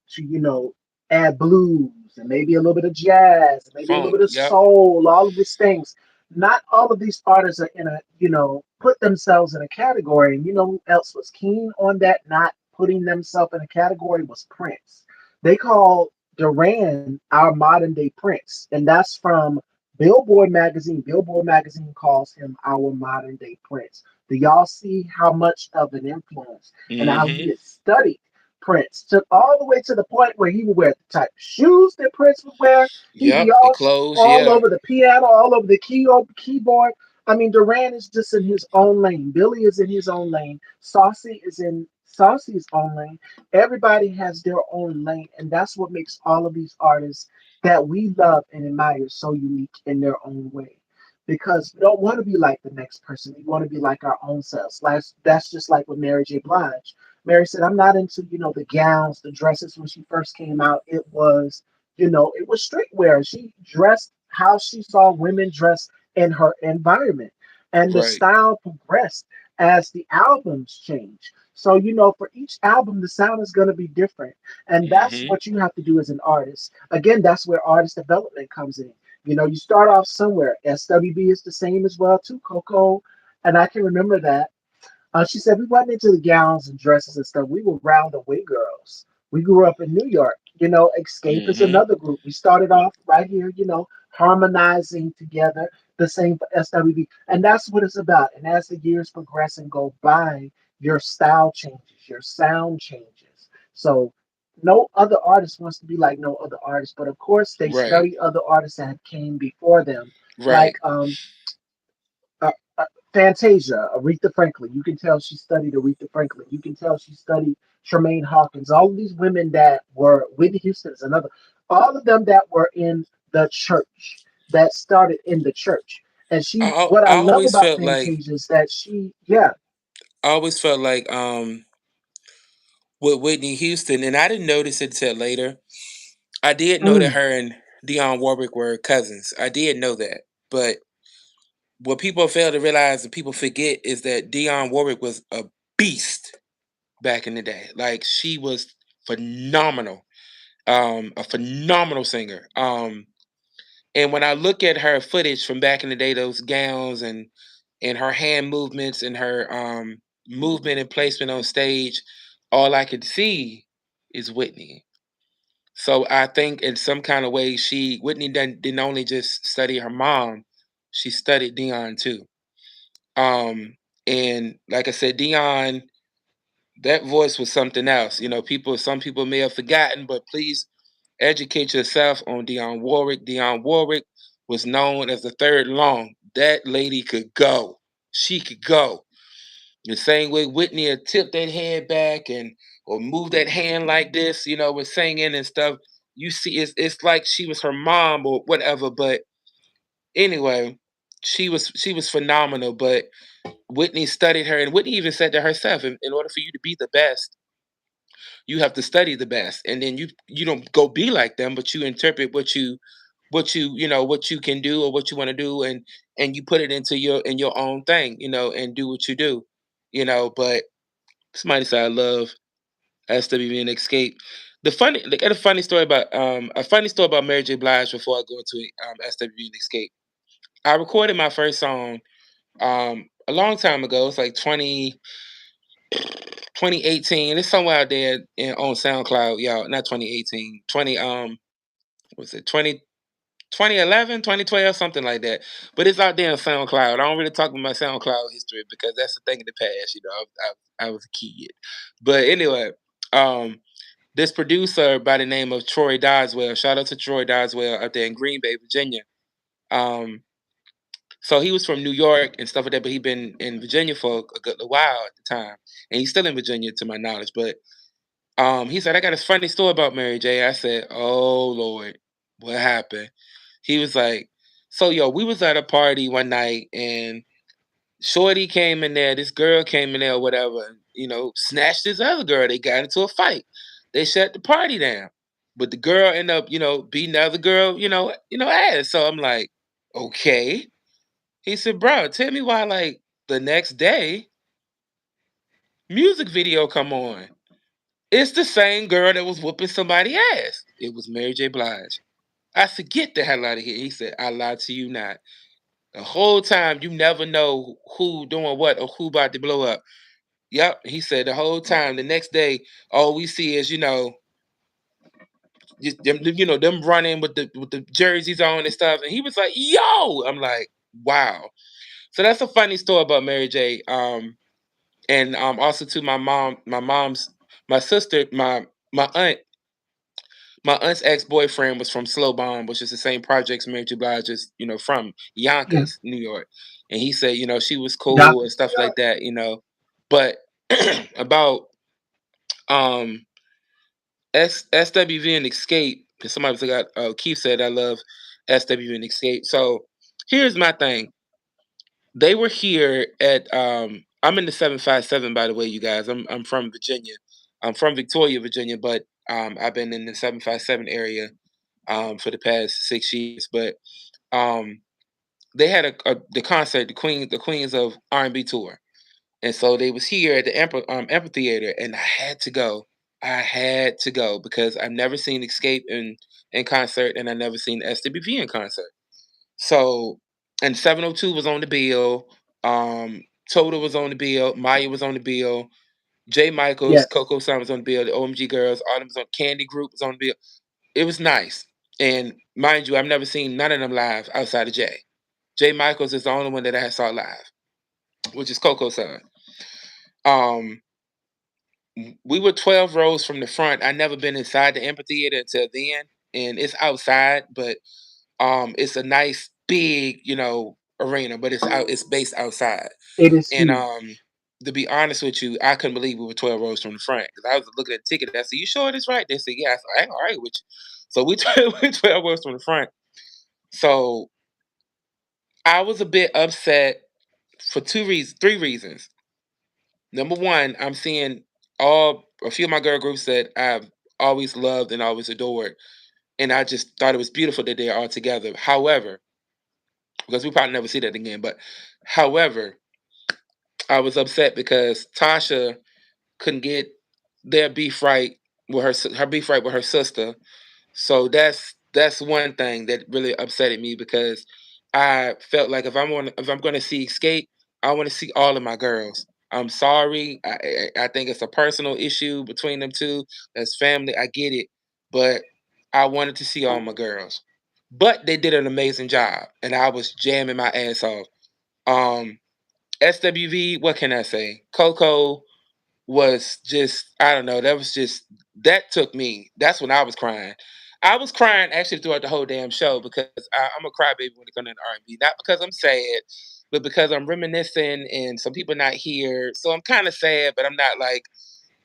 add blues and maybe a little bit of jazz, and maybe a little funk, bit of yep, soul, all of these things. Not all of these artists are in a, put themselves in a category. And you know who else was keen on that, not putting themselves in a category, was Prince. They call Duran our modern day Prince. And that's from Billboard magazine. Billboard magazine calls him our modern day Prince. Do y'all see how much of an influence and how he mm-hmm, has studied Prince to all the way to the point where he would wear the type of shoes that Prince would wear. He'd be yep, the clothes, all yeah, over the piano, all over the keyboard. I mean, Duran is just in his own lane. Billy is in his own lane. Saucy is in Saucy's own lane. Everybody has their own lane, and that's what makes all of these artists that we love and admire so unique in their own way. Because we don't want to be like the next person. We want to be like our own selves. That's just like with Mary J. Blige. Mary said, I'm not into, the gowns, the dresses when she first came out. It was streetwear. She dressed how she saw women dress in her environment. And the right, style progressed as the albums changed. So, for each album, the sound is going to be different. And that's mm-hmm, what you have to do as an artist. Again, that's where artist development comes in. You start off somewhere. SWB is the same as well, too, Coco. And I can remember that. She said we wasn't into the gowns and dresses and stuff. We were round-away girls. We grew up in New York. Escape is mm-hmm, another group. We started off right here, harmonizing together. The same for SWB. And that's what it's about. And as the years progress and go by, your style changes, your sound changes. So no other artist wants to be like no other artist. But of course, they right, study other artists that came before them. right. Like uh, uh, Fantasia, Aretha Franklin. You can tell she studied Aretha Franklin. You can tell she studied Tremaine Hawkins. All of these women that were Whitney Houston is another. All of them that were in the church, that started in the church. And what I I love always about felt like Fantasia is that yeah. I always felt like with Whitney Houston, and I didn't notice it till later. I did know that Mm, her and Dionne Warwick were cousins. I did know that, but what people fail to realize and people forget is that Dionne Warwick was a beast back in the day. Like she was phenomenal, a phenomenal singer. And when I look at her footage from back in the day, those gowns and her hand movements and her movement and placement on stage, all I could see is Whitney. So I think in some kind of way, Whitney didn't only just study her mom, she studied Dion too. Um, and like I said, Dion, that voice was something else. Some people may have forgotten, but please educate yourself on Dionne Warwick. Dionne Warwick was known as the third long. That lady could go. She could go. The same way Whitney would tip that head back and or move that hand like this, with singing and stuff. You see, it's like she was her mom or whatever. But anyway, she was phenomenal. But Whitney studied her, and Whitney even said to herself, in order for you to be the best, you have to study the best, and then you don't go be like them, but you interpret what you can do or what you want to do, and you put it into your own thing, and do what you do, But somebody said I love SWV and Escape. They got a funny story about Mary J. Blige before I go into SWV and Escape. I recorded my first song a long time ago. It's like 2018. It's somewhere out there on SoundCloud, y'all. Not 2018. 20 was it 2011, 2012, something like that. But it's out there on SoundCloud. I don't really talk about my SoundCloud history because that's a thing in the past. I was a kid. But anyway, um, this producer by the name of Troy Doswell. Shout out to Troy Doswell out there in Green Bay, Virginia. Um, so he was from New York and stuff like that, but he'd been in Virginia for a good while at the time, and he's still in Virginia to my knowledge. But he said, "I got a funny story about Mary J." I said, "Oh Lord, what happened?" He was like, "So yo, we was at a party one night and Shorty came in there, this girl came in there or whatever, and, snatched this other girl. They got into a fight. They shut the party down. But the girl ended up, beating the other girl, ass. So I'm like, okay." He said, "Bro, tell me why like the next day music video come on. It's the same girl that was whooping somebody ass. It was Mary J. Blige." I said, "Get the hell out of here." He said, "I lied to you not. The whole time you never know who doing what or who about to blow up." Yep. He said the whole time. The next day, all we see is, just them running with the jerseys on and stuff. And he was like, "Yo!" I'm like, wow. So that's a funny story about Mary J. And also to my sister, my aunt, my aunt's ex-boyfriend was from Slow Bomb, which is the same projects Mary J. Blige is, from Yeah. Yonkers, New York. And he said, she was cool and Yonkers, stuff New like York. that. But about um SWV and Escape, because somebody forgot, Keith said I love SWV and Escape. So here's my thing. They were here at I'm in the 757, by the way, you guys. I'm from Virginia. I'm from Victoria, Virginia, but I've been in the 757 area for the past 6 years. But um they had the concert, the Queens of R&B tour. And so they was here at the amphitheater, and I had to go. I had to go because I've never seen Escape in concert, and I never seen SWV in concert. So, and 702 was on the bill. Total was on the bill. Maya was on the bill. Jay Michaels, Yes, Coco Sun was on the bill. The OMG Girls, all them was on. Candy Group was on the bill. It was nice. And mind you, I've never seen none of them live outside of Jay. Jay Michaels is the only one that I saw live, which is Coco Sun. Um, we were 12 rows from the front. I never been inside the amphitheater until then, and it's outside, but it's a nice big, arena, but it's based outside. it is And huge. to be honest with you, I couldn't believe we were 12 rows from the front because I was looking at the ticket. I said, "You sure this right?" They said, "Yeah." I said, "I'm all right with you." So we 12 rows from the front. So I was a bit upset for three reasons. Number one, I'm seeing all a few of my girl groups that I've always loved and always adored, and I just thought it was beautiful that they're all together. However, because we probably never see that again, but however, I was upset because Tasha couldn't get their beef right with her beef right with her sister. So that's one thing that really upsetted me because I felt like if I'm going to see Escape, I want to see all of my girls. I'm sorry. I think it's a personal issue between them two. That's family. I get it, but I wanted to see all my girls. But they did an amazing job, and I was jamming my ass off. Um, SWV. What can I say? Coco was just I don't know. That took me. That's when I was crying. I was crying actually throughout the whole damn show because I'm a crybaby when it comes to R&B. Not because I'm sad, but because I'm reminiscing and some people not here. So I'm kind of sad, but I'm not like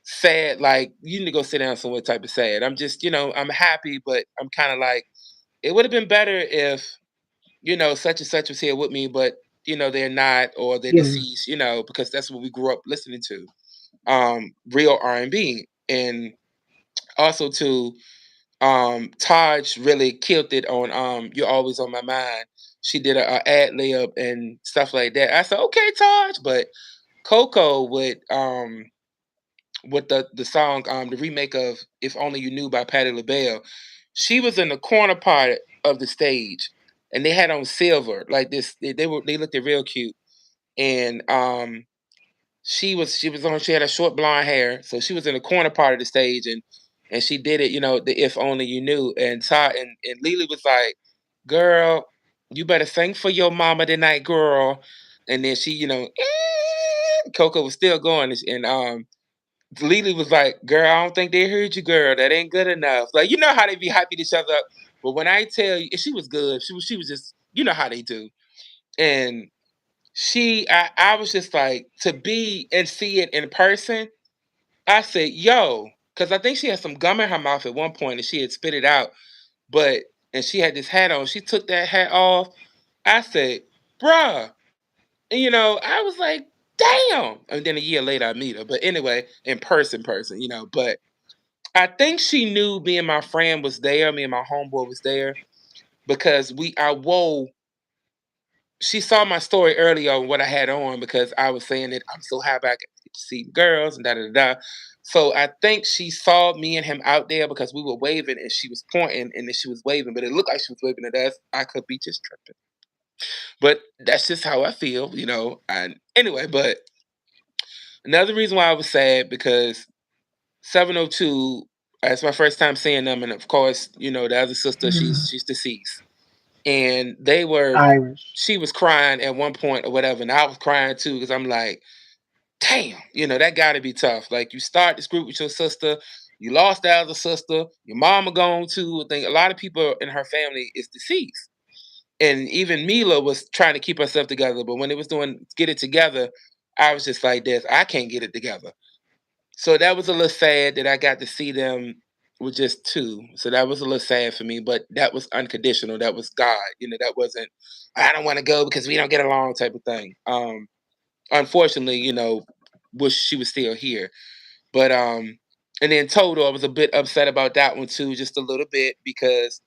sad like you need to go sit down somewhere type of sad. I'm just I'm happy, but I'm kind of like it would have been better if such and such was here with me, but they're not, or they're Yeah. deceased, because that's what we grew up listening to. Real R&B. And also too, Taj really killed it on You're Always on My Mind. She did a ad lib and stuff like that. I said, okay, Taj, but Coco with the song, the remake of If Only You Knew by Patti LaBelle, she was in the corner part of the stage, and they had on silver like this. They looked real cute, and she had a short blonde hair, so she was in the corner part of the stage, and she did it, the If Only You Knew, and Todd and Lily was like, "Girl, you better sing for your mama tonight, girl." And then she, Coco was still going, and Lily was like, "Girl, I don't think they heard you, girl. That ain't good enough." Like, you know how they be hyping each other up. But when I tell you, she was good. She was just, how they do. And I was just like, to be and see it in person. I said, "Yo," because I think she had some gum in her mouth at one point and she had spit it out. But and she had this hat on. She took that hat off. I said, "Bruh," and, I was like, "Damn!" And then a year later, I meet her. But anyway, in person, But I think she knew me and my friend was there. Me and my homeboy was there because I wore. She saw my story earlier on what I had on because I was saying that I'm so happy I get to see girls and da da da. So I think she saw me and him out there because we were waving and she was pointing and then she was waving, but it looked like she was waving at us. I could be just tripping, but that's just how I feel. And anyway, but another reason why I was sad because 702. It's my first time seeing them, and of course, the other sister, Yeah. she's deceased, and they were. Irish. She was crying at one point or whatever, and I was crying too because I'm like, damn, that got to be tough. Like you start this group with your sister, you lost the other sister, your mama gone too. I think a lot of people in her family is deceased, and even Mila was trying to keep herself together, but when it was doing get it together, I was just like this. I can't get it together. So that was a little sad that I got to see them with just two. So that was a little sad for me, but that was unconditional. That was God. That wasn't I don't want to go because we don't get along type of thing. Unfortunately, wish she was still here. But and then Total, I was a bit upset about that one too, just a little bit because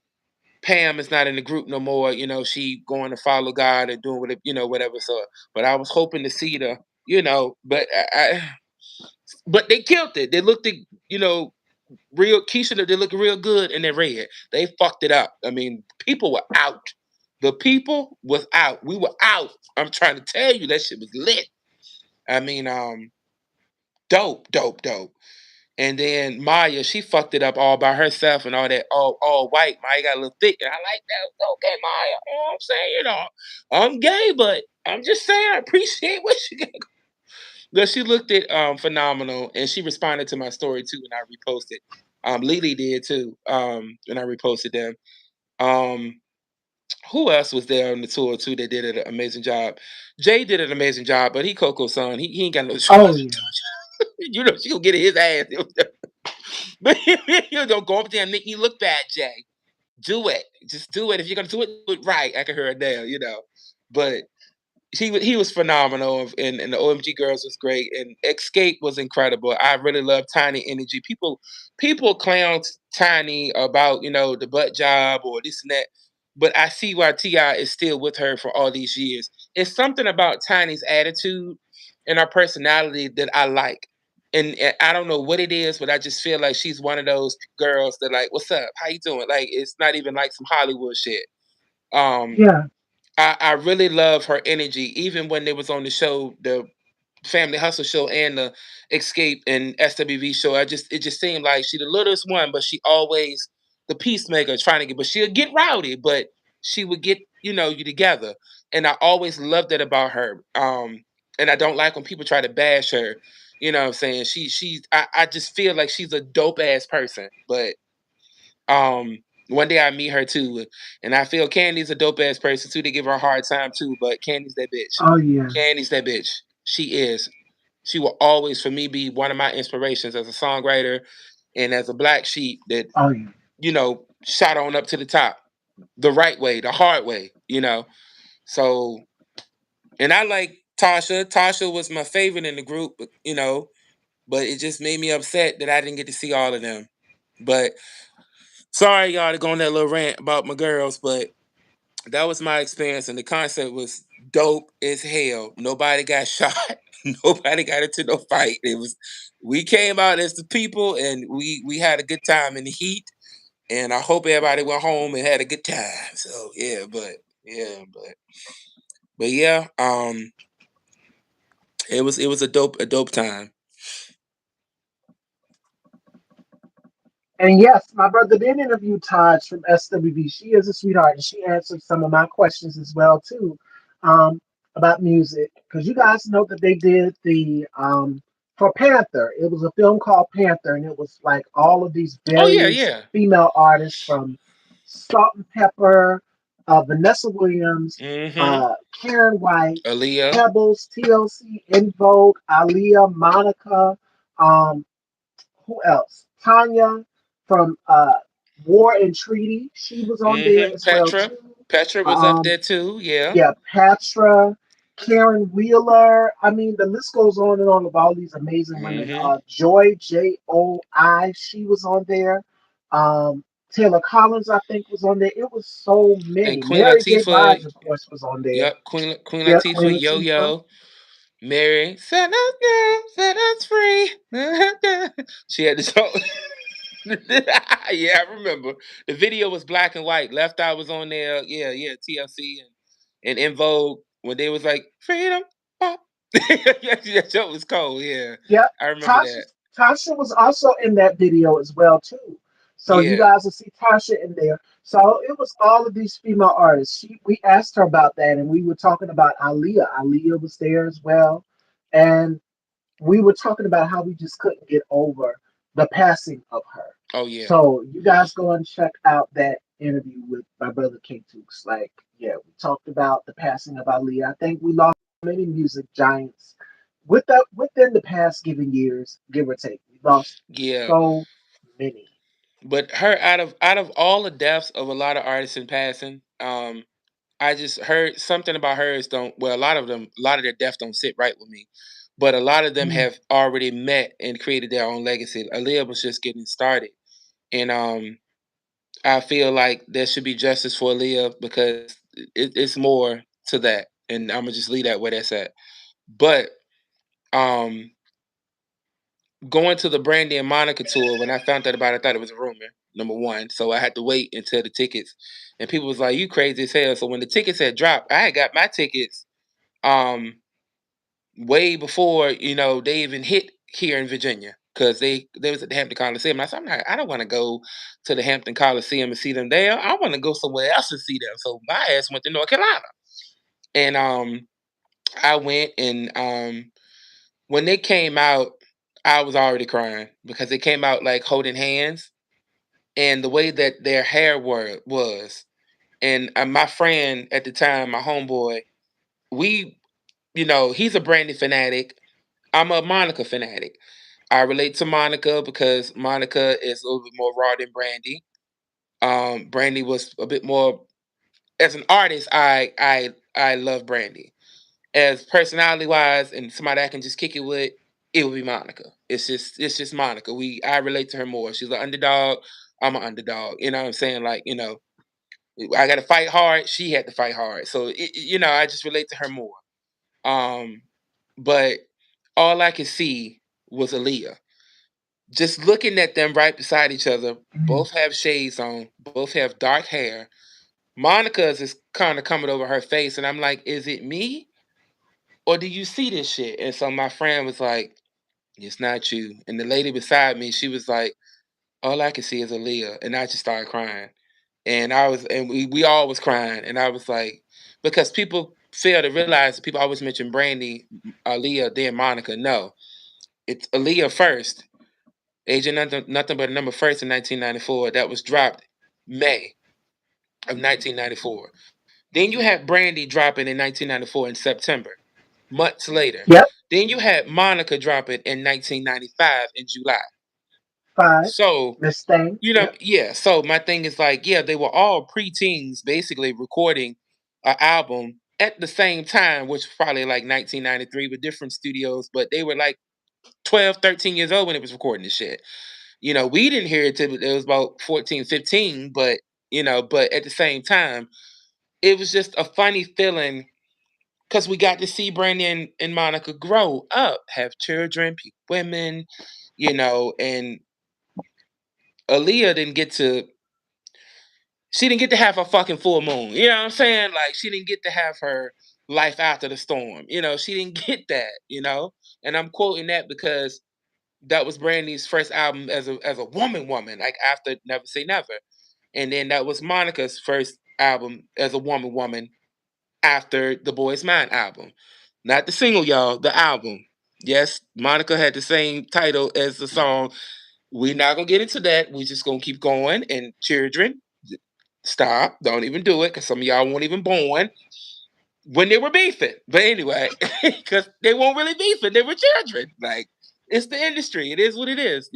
Pam is not in the group no more. She going to follow God and doing whatever. So, but I was hoping to see the, but but they killed it. They looked at, real Keisha. They look real good in their red. They fucked it up. I mean, people were out. The people was out. We were out. I'm trying to tell you that shit was lit. I mean, dope, dope, dope. And then Maya, she fucked it up all by herself and all that all white. Maya got a little thick, and I like that. Okay, Maya. You know what I'm saying? I'm gay, but I'm just saying I appreciate what you got. Well, she looked at phenomenal, and she responded to my story too, and I reposted. Lily did too, and I reposted them. Um, who else was there on the tour too that did an amazing job? Jay did an amazing job, but he Coco's son. He ain't got no choice. Oh yeah. She gonna get his ass. But you don't go up there and make me look bad, Jay. Do it. Just do it. If you're gonna do it right, I can hear it now. But he was phenomenal, and the OMG Girls was great, and Escape was incredible. I really love Tiny energy. People clown Tiny about the butt job or this and that, but I see why Ti is still with her for all these years. It's something about Tiny's attitude and her personality that I like. And I don't know what it is, but I just feel like she's one of those girls that like, what's up? How you doing? Like it's not even like some Hollywood shit. Um, Yeah. I really love her energy, even when they was on the show, the Family Hustle show and the Escape and SWV show. It just seemed like she the littlest one, but she always the peacemaker trying to get, but she'll get rowdy, but she would get you together, and I always loved that about her. And I don't like when people try to bash her. You know what I'm saying? I just feel like she's a dope ass person, but um, one day I meet her too, and I feel Candy's a dope ass person too. They give her a hard time too, but Candy's that bitch. Oh yeah. Candy's that bitch. She is. She will always, for me, be one of my inspirations as a songwriter and as a black sheep that Oh yeah. shot on up to the top the right way, the hard way. So And I like Tasha. Tasha was my favorite in the group, but it just made me upset that I didn't get to see all of them. But sorry, y'all, to go on that little rant about my girls, but that was my experience, and the concert was dope as hell. Nobody got shot. Nobody got into no fight. We came out as the people, and we had a good time in the heat. And I hope everybody went home and had a good time. So yeah, it was a dope time. And yes, my brother did interview Taj from SWV. She is a sweetheart, and she answered some of my questions as well too, um, about music. Because you guys know that they did the for Panther. It was a film called Panther, and it was like all of these Oh yeah, various yeah. female artists from Salt and Pepper, Vanessa Williams, Mm-hmm. Karen White, Aaliyah. Pebbles, TLC, In Vogue, Aaliyah, Monica. Um, who else? Tanya from War and Treaty. She was on there Mm-hmm. as well Petra. too. Petra was up Um, there too. Yeah. yeah, Patra, Karen Wheeler. I mean, the list goes on and on of all these amazing women. Mm-hmm. Joy Joi, she was on there. Um, Taylor Collins, I think, was on there. It was so And many. Queen Mary J. Latifah. Blige, of course, was on there. Yep. Queen Yeah, Queen Latifah. Yo Latifah. yo. Mary. Set us down. Set us free. She had this whole. Yeah, I remember. The video was black and white. Left Eye was on there. Yeah, yeah. TLC and In Vogue when they was like freedom. Pop. Yeah, that show was cold. Yeah, Yep. I remember Tasha that. Tasha was also in that video as well too. So you Yeah, guys will see Tasha in there. So it was all of these female artists. We asked her about that, and we were talking about Aaliyah. Aaliyah was there as well, and we were talking about how we just couldn't get over the passing of her. oh yeah, So you guys go and check out that interview with my brother King Tukes. Like, yeah, we talked about the passing of Aaliyah. I think we lost many music giants within the past given years, give or take. We lost yeah. so many. But her out of all the deaths of a lot of artists in passing, I just heard something about hers don't. Well, a lot of their deaths don't sit right with me. But a lot of them Mm, have already met and created their own legacy. Aaliyah was just getting started, and I feel like there should be justice for Aaliyah because it's more to that, and I'm gonna just leave that where that's at. But um, going to the Brandy and Monica tour, when I found out about it, I thought it was a rumor. Number one, so I had to wait until the tickets, and people was like, "You crazy as hell." So when the tickets had dropped, I had got my tickets um way before they even hit here in Virginia because they was at the Hampton Coliseum. And I don't want to go to the Hampton Coliseum and see them there. I want to go somewhere else and see them. So my ass went to North Carolina, and I went and when they came out, I was already crying because they came out like holding hands, and the way that their hair was, and my friend at the time, my homeboy, we, he's a Brandy fanatic. I'm a Monica fanatic. I relate to Monica because Monica is a little bit more raw than Brandy. Brandy was a bit more as an artist. I love Brandy. As personality wise, and somebody I can just kick it with, it would be Monica. It's just Monica. I relate to her more. She's an underdog. I'm an underdog. You know what I'm saying? Like I got to fight hard. She had to fight hard. So I just relate to her more. Um, but all I could see was Aaliyah. Just looking at them right beside each other, mm, both have shades on, both have dark hair. Monica's is kind of coming over her face, and I'm like, is it me? Or do you see this shit? And so my friend was like, it's not you. And the lady beside me, she was like, all I can see is Aaliyah. And I just started crying. And we all was crying. And I was like, because people fail to realize that people always mention Brandy, Aaliyah, then Monica. No, it's Aaliyah first. Agent Nothing But a Number first in 1994. That was dropped May of 1994. Then you had Brandy dropping in 1994 in September, months later. yep, Then you had Monica dropping in 1995 in July. five. So, Miss Thing. Yep. yeah. So my thing is like, yeah, they were all preteens basically recording an album at the same time, which was probably like 1993 with different studios, but they were like 12, 13 years old when it was recording this shit. We didn't hear it till it was about 14, 15, but but at the same time, it was just a funny feeling because we got to see Brandy and Monica grow up, have children, be women, and Aaliyah she didn't get to have her fucking full moon. You know what I'm saying? Like she didn't get to have her life after the storm. She didn't get that. And I'm quoting that because that was Brandy's first album as a woman, like after Never Say Never. And then that was Monica's first album as a woman after the Boys Mind album. Not the single, y'all, the album. Yes, Monica had the same title as the song. We're not gonna get into that. We're just gonna keep going. And children, stop. Don't even do it, because some of y'all weren't even born when they were beefing. But anyway, because they weren't really beefing, they were children. Like, it's the industry. It is what it is.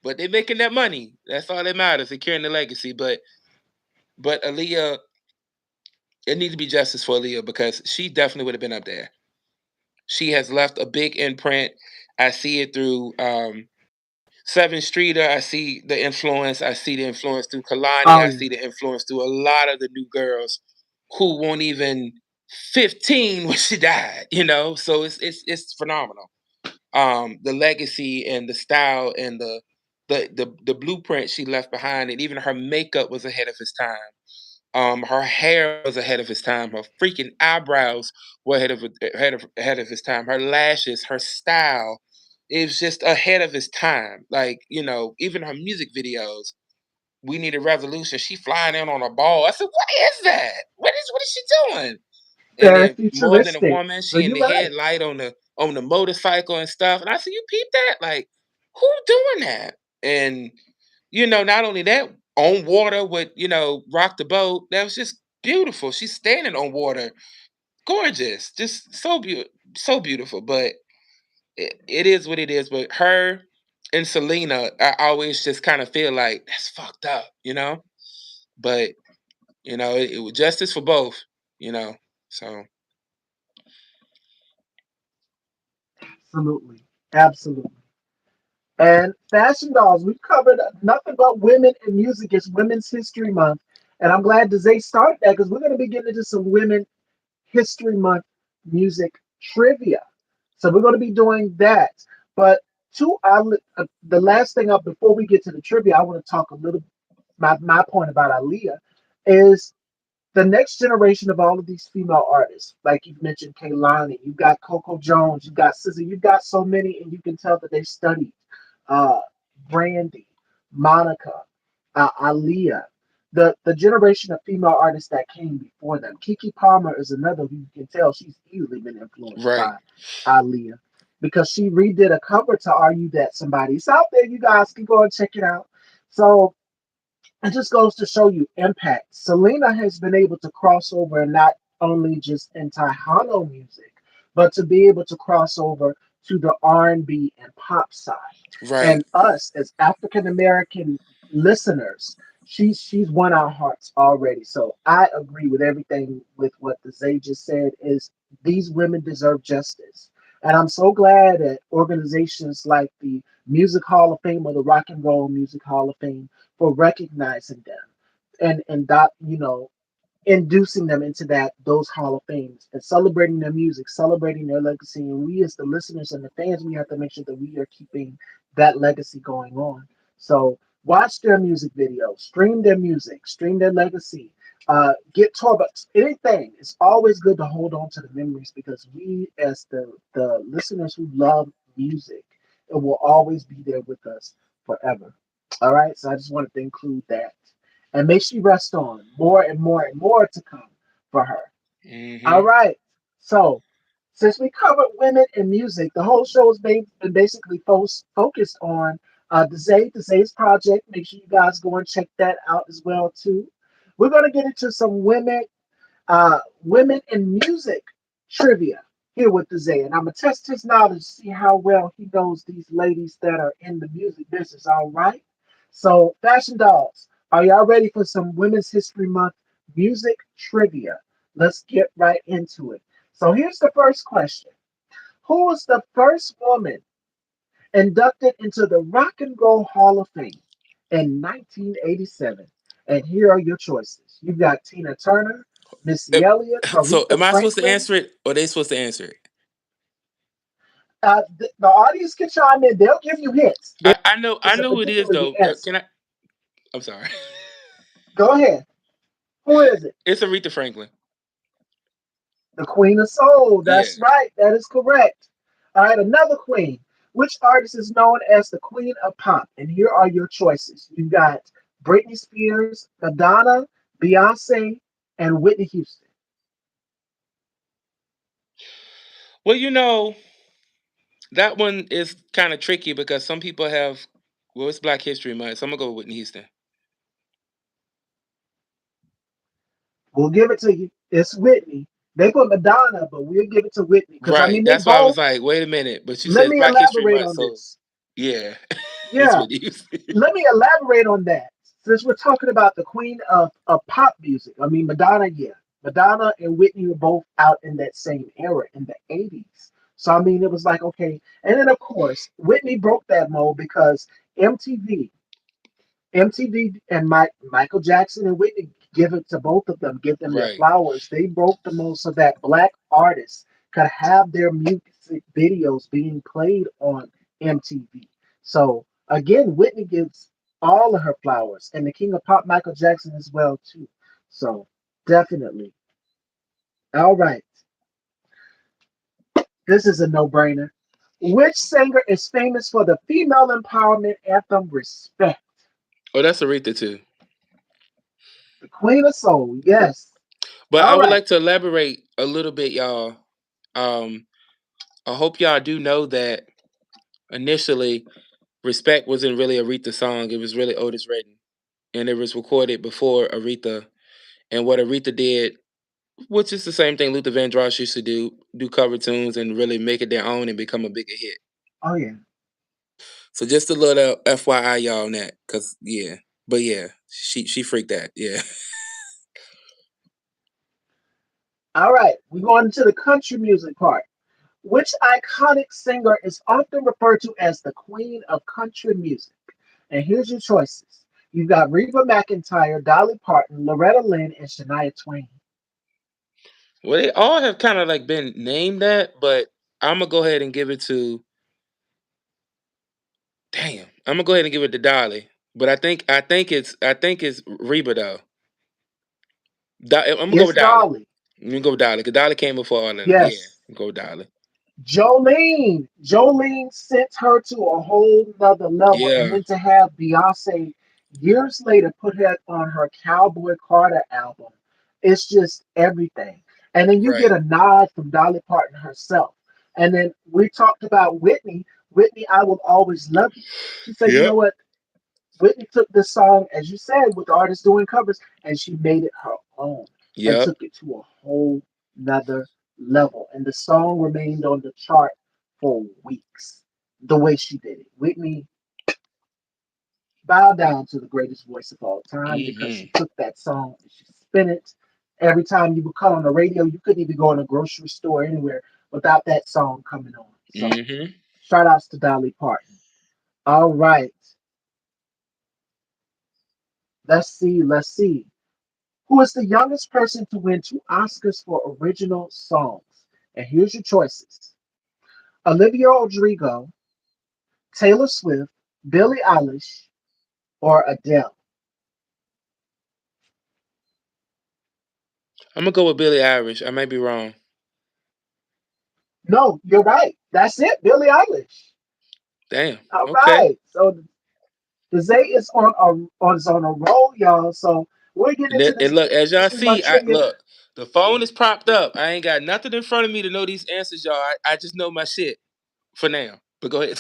But they're making that money. That's all that matters. They're carrying the legacy. But Aaliyah, it needs to be justice for Aaliyah because she definitely would have been up there. She has left a big imprint. I see it through Seven Streeter. I see the influence. I see the influence through Kalani. Oh I yeah. see the influence through a lot of the new girls who weren't even 15 when she died. So it's phenomenal. The legacy and the style and the blueprint she left behind, and even her makeup was ahead of its time. Her hair was ahead of its time. Her freaking eyebrows were ahead of its time. Her lashes, her style, it was just ahead of its time. Like, even her music videos. We Need a Revolution. She flying in on a ball. I said, "What is that? What is she doing?" And Very then More Than a futuristic. Woman. So She in you're the right. headlight on the motorcycle and stuff. And I said, "You peep that? Like, who doing that?" And not only that, on water with, Rock the Boat. That was just beautiful. She's standing on water. Gorgeous. Just so beautiful. But it is what it is. But her and Selena, I always just kind of feel like that's fucked up. But, it was justice for both, you know. So Absolutely. Absolutely. And Fashion Dolls, we've covered nothing but women in music. It's Women's History Month. And I'm glad that they started that because we're going to be getting into some Women History Month music trivia. So we're going to be doing that. But the last thing up before we get to the trivia, I want to talk a little. My point about Aaliyah is the next generation of all of these female artists, like you've mentioned, Kaylani, you've got Coco Jones, you've got SZA, you've got so many, and you can tell that they studied. Uh, Brandy, Monica, Aaliyah, the generation of female artists that came before them. Kiki Palmer is another who you can tell she's easily been influenced right. by Aaliyah because she redid a cover to "Are You That Somebody." It's out there, you guys can go and check it out. So it just goes to show you impact. Selena has been able to cross over and not only just in Tejano music, but to be able to cross over to the R&B and pop side. Right. And us as African American listeners, she's won our hearts already. So I agree with everything with what the Zay just said. Is these women deserve justice, and I'm so glad that organizations like the Music Hall of Fame or the Rock and Roll Music Hall of Fame for recognizing them and that inducing them into those Hall of Fames and celebrating their music, celebrating their legacy. And we as the listeners and the fans, we have to make sure that we are keeping that legacy going on. So watch their music videos, stream their music, stream their legacy, get tour books, anything. It's always good to hold on to the memories because we as the listeners who love music, it will always be there with us forever. All right. So I just wanted to include that. And may she rest on more and more and more to come for her. All Hmm. right. So, since we covered women in music, the whole show has been basically focused on the Zay's project. Make sure you guys go and check that out as well too. We're going to get into some women in music trivia here with the Zay, and I'm gonna test his knowledge, see how well he knows these ladies that are in the music business. All right. So, Fashion Dolls, are y'all ready for some Women's History Month music trivia? Let's get right into it. So here's the first question. Who was the first woman inducted into the Rock and Roll Hall of Fame in 1987? And here are your choices. You've got Tina Turner, Missy Elliott, So Aretha am I supposed to Franklin. answer it or they supposed to answer it? The audience can chime in. They'll give you hints. I There's a know who it is particular you though. answer. Can I? I'm sorry. Go ahead. Who is it? It's Aretha Franklin. The Queen of Soul. Yeah. That's right. That is correct. All right, another queen. Which artist is known as the Queen of Pop? And here are your choices. You've got Britney Spears, Madonna, Beyonce, and Whitney Houston. Well, that one is kind of tricky because some people have. Well, it's Black History Month, so I'm gonna go with Whitney Houston. We'll give it to you. It's Whitney. They put Madonna, but we'll give it to Whitney because I Right. mean they That's why I was both. like, wait a minute. But you Let said me Black History elaborate Month, on so this. yeah, it's Yeah, Whitney Houston. let me elaborate on that. Since we're talking about the queen of pop music, I mean Madonna, yeah. Madonna and Whitney were both out in that same era in the 80s. So I mean it was like okay. And then of course Whitney broke that mold because MTV MTV and Michael Jackson and Whitney give it to both of them, give them their Right. flowers. They broke the mold so that black artists could have their music videos being played on MTV. So again, Whitney gives all of her flowers, and the king of pop, Michael Jackson, as well too. So definitely. All right, this is a no-brainer. Which singer is famous for the female empowerment anthem "Respect"? Oh, that's Aretha too. The Queen of Soul. Yes. But I All would right. like to elaborate a little bit, y'all. Um, I hope y'all do know that initially, "Respect" wasn't really Aretha's song. It was really Otis Redding, and it was recorded before Aretha. And what Aretha did, which is the same thing Luther Vandross used to do cover tunes and really make it their own and become a bigger hit. Oh yeah. So just a little FYI, y'all, on that, cause yeah, but yeah, she freaked that, yeah. All right, we're going into the country music part. Which iconic singer is often referred to as the queen of country music? And here's your choices. You've got Reba McEntire, Dolly Parton, Loretta Lynn, and Shania Twain. Well, they all have kind of like been named that, but I'm gonna go ahead and give it to. Damn, I'm gonna go ahead and give it to Dolly. But I think it's Reba though. I'm gonna go It's with Dolly. Dolly. I'm gonna go with Dolly because Dolly came before all of them. Yeah, Yes. go with Dolly. Jolene. Jolene sent her to a whole nother level. And Yeah, then to have Beyonce years later put her on her Cowboy Carter album, it's just everything. And then you get right. a nod from Dolly Parton herself. And then we talked about Whitney. Whitney, I Will Always Love You. She said, you know Yep. what? Whitney took this song, as you said, with the artist doing covers, and she made it her own and Yep. took it to a whole nother level. And the song remained on the chart for weeks the way she did it. Whitney bowed down to the greatest voice of all time because she Mhm. took that song and she spin it. Every time you would cut on the radio, you couldn't even go in a grocery store anywhere without that song coming on. So Mhm. shout outs to Dolly Parton. All right. Let's see. Who is the youngest person to win two Oscars for original songs? And here's your choices: Olivia Rodrigo, Taylor Swift, Billie Eilish, or Adele. I'm gonna go with Billie Eilish. I might be wrong. No, you're right. That's it, Billie Eilish. Damn. All Okay. right. So the Zay is on a roll, y'all. So we're getting And, into and this look, as y'all history see, month I trivia. look. The phone is propped up. I ain't got nothing in front of me to know these answers, y'all. I just know my shit for now. But go ahead.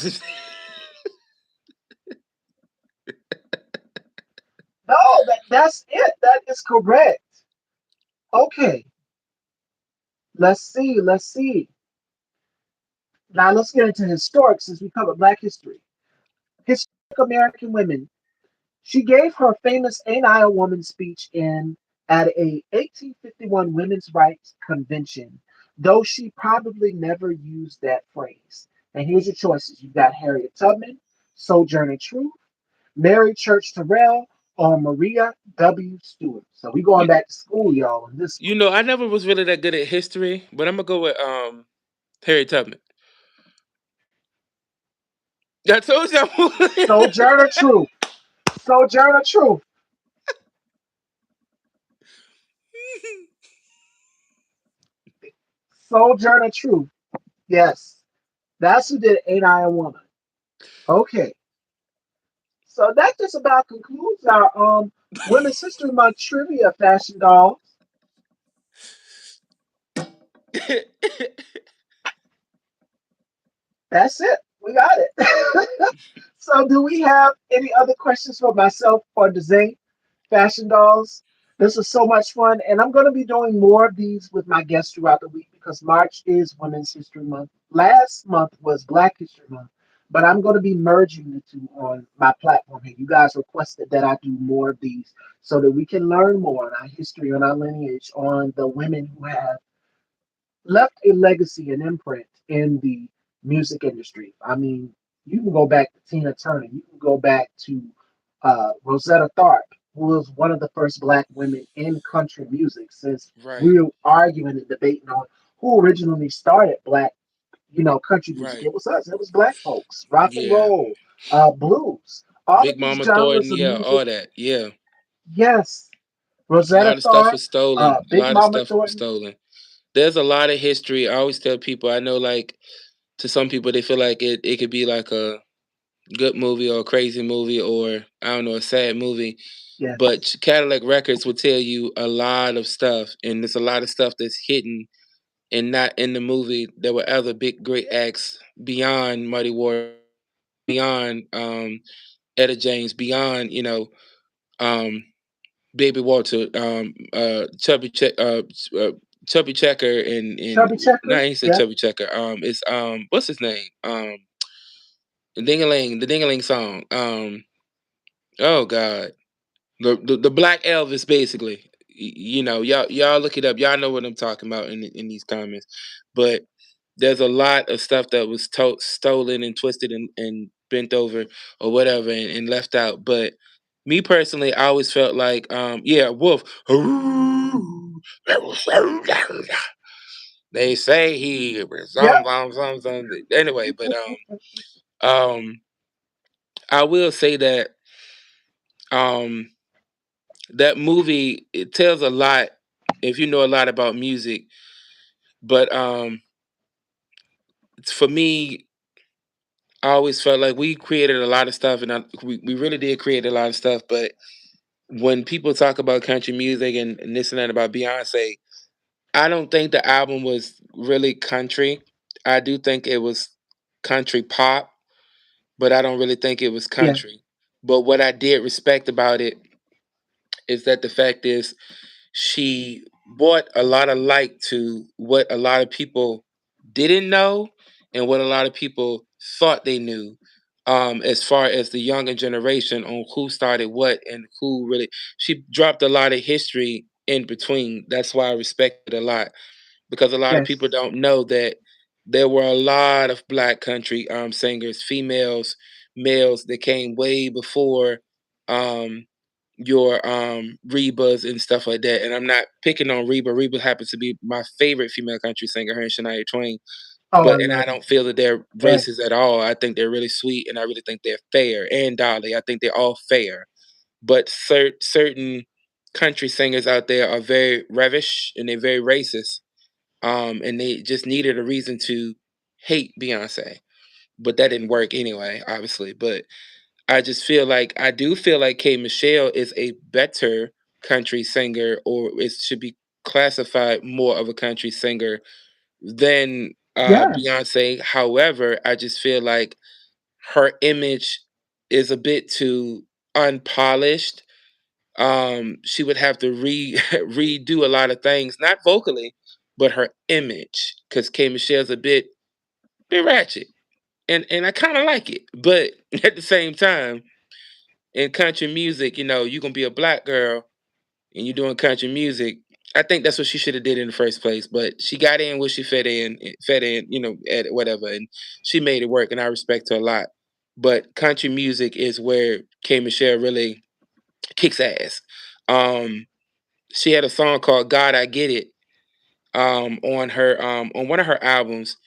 No, that's it. That is correct. Okay. Let's see. Let's see. Now let's get into historic since we covered Black history. Historic American women. She gave her famous Ain't I a Woman speech in at a 1851 women's rights convention, though she probably never used that phrase. And here's your choices. You've got Harriet Tubman, Sojourner Truth, Mary Church Terrell, or Maria W. Stewart. So we going You, back to school, y'all, on this one. I never was really that good at history, but I'm gonna go with Harry Tubman. I told you. Sojourner Truth. Sojourner Truth. Sojourner Truth. Yes. That's who did Ain't I a Woman. Okay. So that just about concludes our Women's History Month trivia, Fashion Dolls. That's it. We got it. So do we have any other questions for myself or Dezane, Fashion Dolls? This was so much fun, and I'm going to be doing more of these with my guests throughout the week because March is Women's History Month. Last month was Black History Month, but I'm going to be merging the two on my platform here. You guys requested that I do more of these so that we can learn more on our history, on our lineage, on the women who have left a legacy and imprint in the music industry. I mean, you can go back to Tina Turner, you can go back to Rosetta Tharpe, who was one of the first black women in country music. Since Right, we were arguing and debating on who originally started black, country music, right. it was us. It was black folks, rock and Yeah. roll, blues, all Big of these Mama genres Thornton, of yeah, music. all that. Yeah. Yes, A Rosetta lot of stuff Tharpe, was stolen. A Big lot of Mama stuff was Thornton. stolen. There's a lot of history. I always tell people, I know, like, to some people they feel like it could be like a good movie or a crazy movie or I don't know, a sad movie. But Yes, Cadillac Records will tell you a lot of stuff, and there's a lot of stuff that's hidden and not in the movie. There were other big great acts beyond Muddy Waters, beyond Etta James, beyond um, Baby Walter, Chubby Checker, and Chubby no, I Checker. ain't said Yeah. Chubby Checker. It's what's his name? The Dingaling song. Oh God, the Black Elvis, basically. Y'all look it up. Y'all know what I'm talking about in these comments. But there's a lot of stuff that was stolen and twisted and bent over or whatever and left out. But me personally, I always felt like, yeah, Wolf. They say he was Yep. some. Anyway, but um, I will say that um, that movie, it tells a lot if you know a lot about music. But for me, I always felt like we created a lot of stuff, and we really did create a lot of stuff. But when people talk about country music and this and that about Beyonce, I don't think the album was really country. I do think it was country pop, but I don't really think it was Yeah. country. But what I did respect about it is that the fact is she brought a lot of light to what a lot of people didn't know and what a lot of people thought they knew, as far as the younger generation on who started what and who really. She dropped a lot of history in between. That's why I respect it a lot, because a lot of people Yes. don't know that there were a lot of black country singers, females, males, that came way before um, your Rebas and stuff like that. And I'm not picking on Reba. Reba happens to be my favorite female country singer, her and Shania Twain. Oh, I But and I love them. don't feel that they're Yes. racist at all. I think they're really sweet, and I really think they're fair. And Dolly, I think they're all fair. But certain country singers out there are very ravish and they're very racist. And they just needed a reason to hate Beyonce, but that didn't work anyway, obviously. But I do feel like K Michelle is a better country singer, or it should be classified more of a country singer than Yes. Beyonce. However, I just feel like her image is a bit too unpolished. She would have to redo a lot of things, not vocally, but her image, because K Michelle's a bit ratchet, and I kind of like it, but at the same time, in country music, you gonna be a black girl, and you're doing country music, I think that's what she should have did in the first place. But she got in where she fit in, at whatever, and she made it work, and I respect her a lot. But country music is where K Michelle really kicks ass. Um, she had a song called "God I Get It" on her on one of her albums,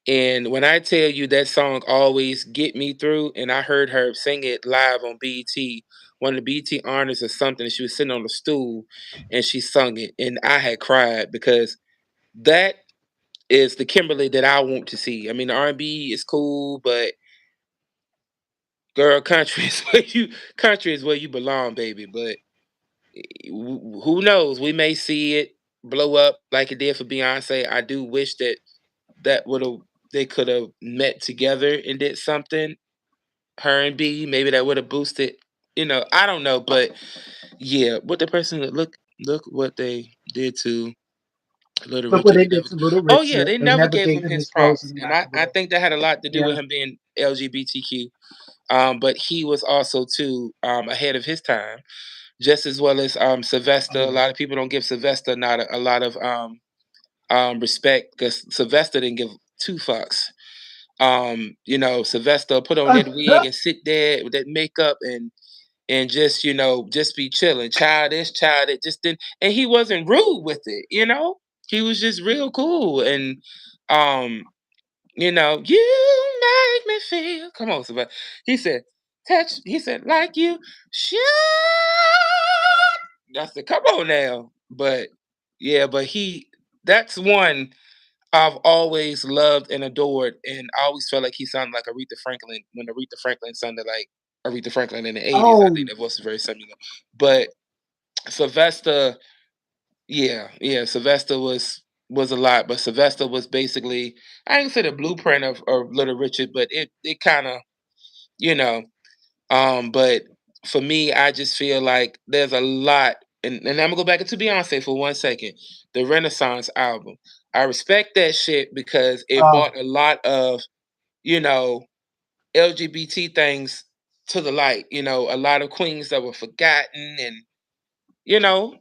and when I tell you that song always get me through, and I heard her sing it live on BET, one of the BET honors or something, and she was sitting on a stool and she sung it, and I had cried because that is the Kimberly that I want to see. I mean, the R&B is cool, but girl, country is where you belong, baby. But who knows? We may see it blow up like it did for Beyonce. I do wish that would have they could have met together and did something. Her and B, maybe that would have boosted. I don't know, but yeah, what the person look what they did to Little Look what Richard. they They did never, to Little oh yeah, Richard. they They never never gave gave him him his his rose props, and and rock I and I roll. think that had a lot to do with Yeah. him being LGBTQ. But he was also too ahead of his time, just as well as Oh Sylvester. A yeah. lot of people don't give Sylvester not a lot of respect because Sylvester didn't give two fucks. Sylvester put on that wig and sit there with that makeup and just just be chilling, childish, just didn't, and he wasn't rude with it. He was just real cool and um you make me feel. Come on, Sylvester. He said, touch. He said, like you should. That's the come on now. But yeah, but that's one I've always loved and adored, and I always felt like he sounded like Aretha Franklin when Aretha Franklin sounded like Aretha Franklin in the 80s. I think Oh, that voice is very similar. But Sylvester, yeah, Sylvester was a lot, but Sylvester was basically I ain't say the blueprint of Little Richard, but it kind of you know but for me, I just feel like there's a lot, and I'm gonna go back into Beyonce for 1 second. The Renaissance album, I respect that shit because it oh, brought a lot of you know LGBT things to the light. A lot of queens that were forgotten, and you know,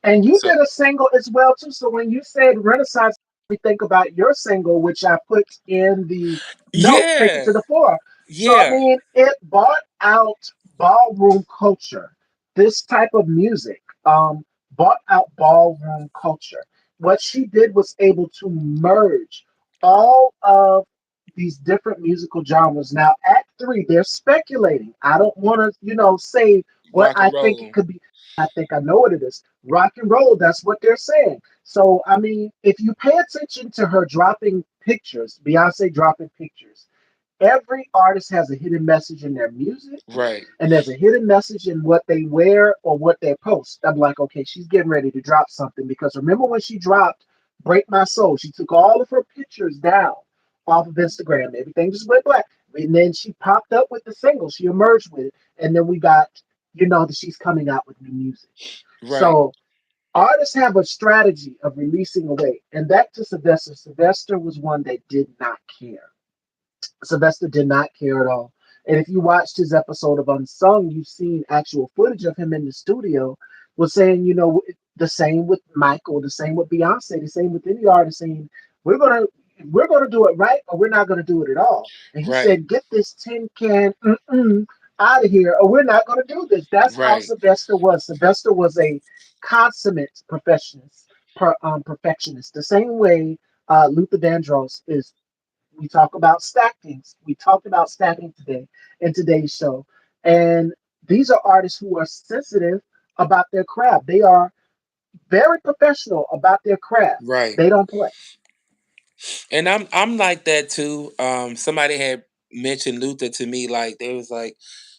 and you so did a single as well too. So when you said Renaissance, we think about your single, which I put in the note, "Take It yeah, to the Floor." So I yeah, mean, it brought out ballroom culture. This type of music brought out ballroom culture. What she did was able to merge all of these different musical genres. Now, Act Three, they're speculating. I don't want to, say what rock I and think it roll, could be. I think I know what it is. Rock and roll, that's what they're saying. So, I mean, if you pay attention to her dropping pictures, Beyonce dropping pictures, every artist has a hidden message in their music, right, and there's a hidden message in what they wear or what they post. I'm like, okay, she's getting ready to drop something because remember when she dropped Break My Soul, she took all of her pictures down off of Instagram. Everything just went black. And then she popped up with the single. She emerged with it. And then we got, that she's coming out with new music. right, So artists have a strategy of releasing away. And back to Sylvester. Sylvester was one that did not care. Sylvester did not care at all. And if you watched his episode of Unsung, you've seen actual footage of him in the studio was saying, the same with Michael, the same with Beyonce, the same with any artist saying, we're gonna we're gonna do it right or we're not gonna do it at all. And he right, said, get this tin can out of here or we're not gonna do this. That's how right, Sylvester was. Sylvester was a consummate perfectionist. The same way Luther Vandross is. We talk about stacking. We talked about stacking today in today's show. And these are artists who are sensitive about their craft. They are very professional about their craft. right. They don't play. And I'm like that too. Somebody had mentioned Luther to me, like they was like,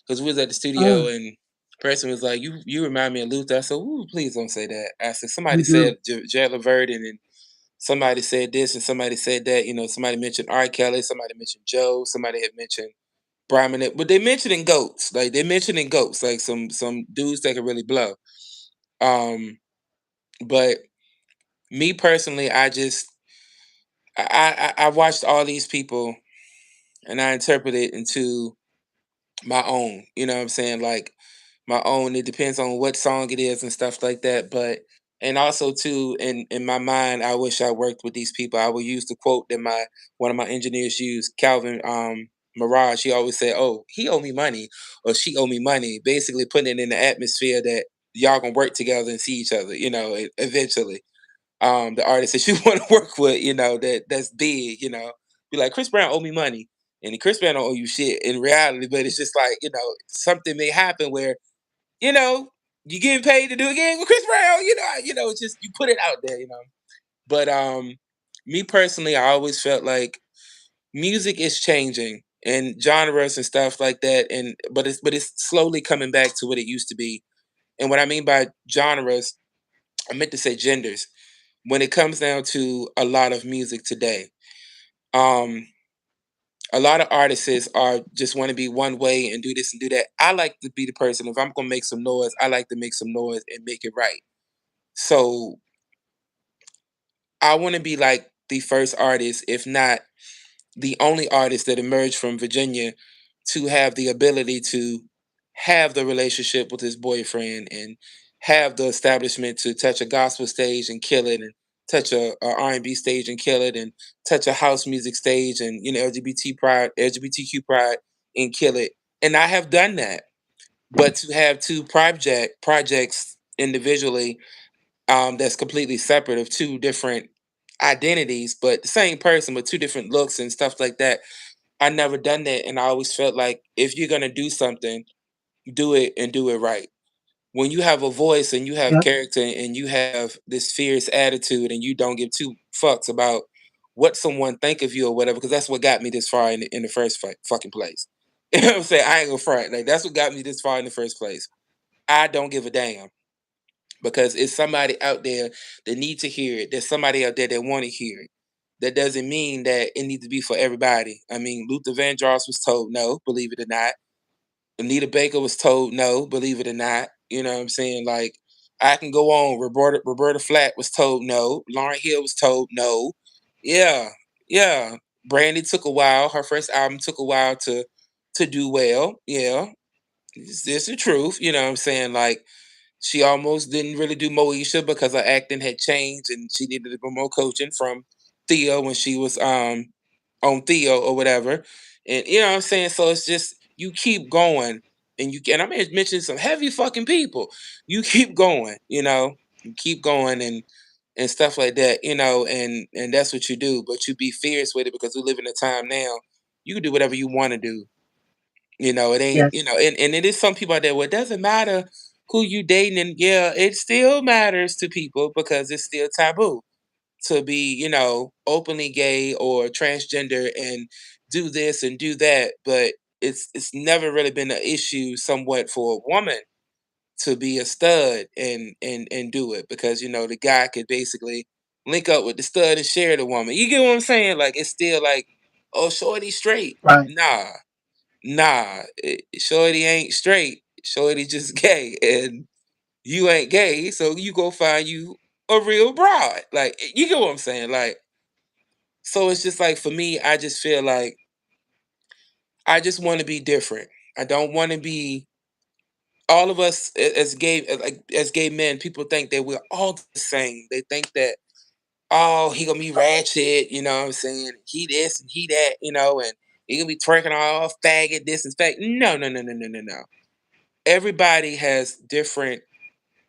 because we was at the studio Mm, and the person was like, "You remind me of Luther." I said, "Ooh, please don't say that." I said, "Somebody you do. said Jared Levert, and then somebody said this, and somebody said that." Somebody mentioned R. Kelly, somebody mentioned Joe, somebody had mentioned Brahmin, but they mentioning goats, like they mentioning goats, like some dudes that can really blow. Um, but me personally, I watched all these people and I interpret it into my own. You know what I'm saying? Like my own. It depends on what song it is and stuff like that. But and also too, in my mind, I wish I worked with these people. I will use the quote that my one of my engineers used, Calvin Mirage. He always said, "Oh, he owe me money, or she owe me money." Basically, putting it in the atmosphere that y'all gonna work together and see each other. Eventually. The artists that you want to work with, that's big. Be like, Chris Brown owe me money, and Chris Brown don't owe you shit in reality. But it's just like, something may happen where you know, you getting paid to do a gig with Chris Brown, it's just you put it out there. But me personally, I always felt like music is changing and genres and stuff like that, and but it's slowly coming back to what it used to be. And what I mean by genres, I meant to say genders. When it comes down to a lot of music today, um, a lot of artists are just want to be one way and do this and do that. I like to be the person. If I'm gonna make some noise, I like to make some noise and make it right. So I want to be like the first artist, if not the only artist that emerged from Virginia to have the ability to have the relationship with his boyfriend and have the establishment to touch a gospel stage and kill it, and touch a R&B stage and kill it, and touch a house music stage and LGBTQ pride and kill it. And I have done that. But to have two projects individually, that's completely separate of two different identities, but the same person with two different looks and stuff like that. I never done that, and I always felt like if you're gonna do something, do it and do it right. When you have a voice and you have Yeah. character and you have this fierce attitude and you don't give two fucks about what someone think of you or whatever, because that's what got me this far in the first fucking place. You know what I'm saying? I ain't gonna front. Like that's what got me this far in the first place. I don't give a damn because it's somebody out there that need to hear it. There's somebody out there that want to hear it. That doesn't mean that it needs to be for everybody. I mean, Luther Vandross was told no, believe it or not. Anita Baker was told no, believe it or not. You know what I'm saying? Like, I can go on. Roberta Flack was told no. Lauryn Hill was told no. Yeah, yeah. Brandy took a while. Her first album took a while to do well. Yeah, it's the truth. You know what I'm saying? Like, she almost didn't really do Moesha because her acting had changed and she needed a bit more coaching from Theo when she was on Theo or whatever. And you know what I'm saying? So it's just you keep going and I'm gonna mention some heavy fucking people. You keep going, you keep going and stuff like that, and that's what you do. But you be fierce with it because we live in a time now. You can do whatever you want to do. It ain't, Yes. and it is some people out there where it doesn't matter who you dating, and yeah, it still matters to people because it's still taboo to be, openly gay or transgender and do this and do that. But it's never really been an issue somewhat for a woman to be a stud and do it because the guy could basically link up with the stud and share the woman. You get what I'm saying? Like it's still like, oh, shorty straight. Right. Nah, shorty ain't straight. Shorty just gay, and you ain't gay, so you go find you a real broad. Like you get what I'm saying? Like, so it's just like for me, I just feel like I just want to be different. I don't want to be all of us as gay men. People think that we're all the same. They think that oh he gonna be ratchet, you know what I'm saying? He this and he that, and he gonna be twerking all faggot this and faggot. No, no, no, no, no, no, no. Everybody has different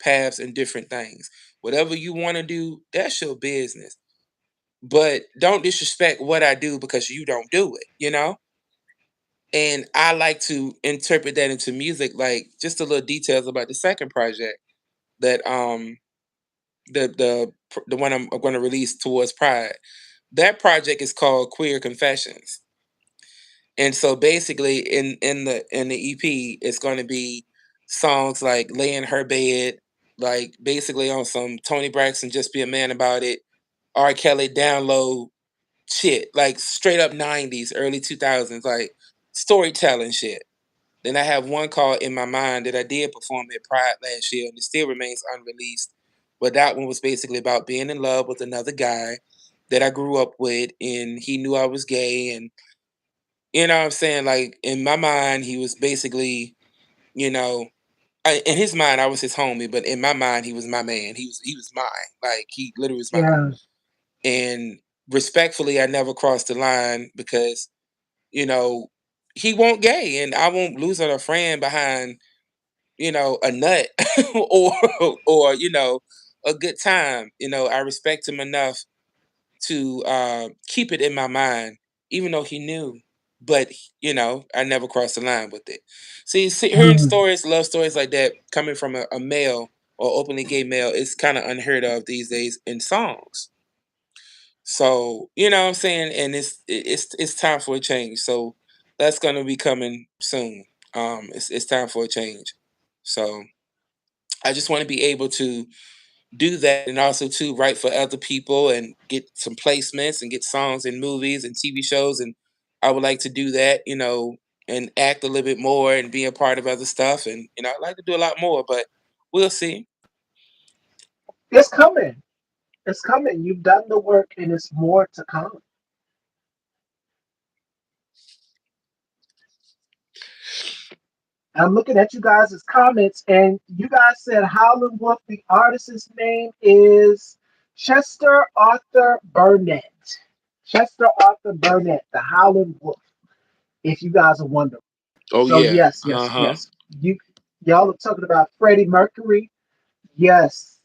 paths and different things. Whatever you want to do, that's your business. But don't disrespect what I do because you don't do it. And I like to interpret that into music, like just a little details about the second project that the one I'm going to release towards Pride. That project is called Queer Confessions. And so basically in the EP it's going to be songs like Lay in Her Bed, like basically on some Tony Braxton Just Be a Man About It, R. Kelly download shit, like straight up 90s, early 2000s, like storytelling shit. Then I have one called In My Mind that I did perform at Pride last year and it still remains unreleased. But that one was basically about being in love with another guy that I grew up with and he knew I was gay and you know what I'm saying? Like in my mind, he was basically, you know, in his mind I was his homie, but in my mind he was my man. He was mine. Like he literally was mine. Yeah. And respectfully, I never crossed the line because you know he won't gay, and I won't lose a friend behind a nut or a good time. I respect him enough to keep it in my mind, even though he knew. But I never crossed the line with it. See, hearing Mm. stories, love stories like that coming from a male or openly gay male is kind of unheard of these days in songs. So what I'm saying, and it's time for a change. So that's gonna be coming soon. It's time for a change. So I just want to be able to do that and also to write for other people and get some placements and get songs in movies and TV shows. And I would like to do that, and act a little bit more and be a part of other stuff. And I'd like to do a lot more, but we'll see. It's coming. It's coming. You've done the work, and it's more to come. I'm looking at you guys' comments, and you guys said Howlin' Wolf. The artist's name is Chester Arthur Burnett. Chester Arthur Burnett, the Howlin' Wolf. If you guys are wondering. Oh So yeah. yes, Uh yes, huh. yes. Y'all are talking about Freddie Mercury. Yes,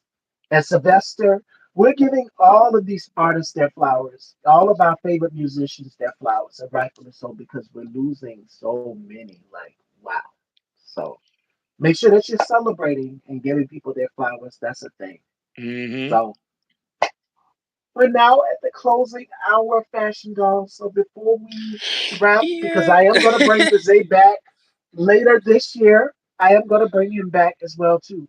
and Sylvester. We're giving all of these artists their flowers, all of our favorite musicians their flowers, and rightfully so because we're losing so many. Like, wow. So make sure that you're celebrating and giving people their flowers. That's a thing. Hmm. So we're now at the closing hour of Fashion Doll. So before we wrap, because Yeah. I am going to bring Bizet back later this year, I am going to bring him back as well too.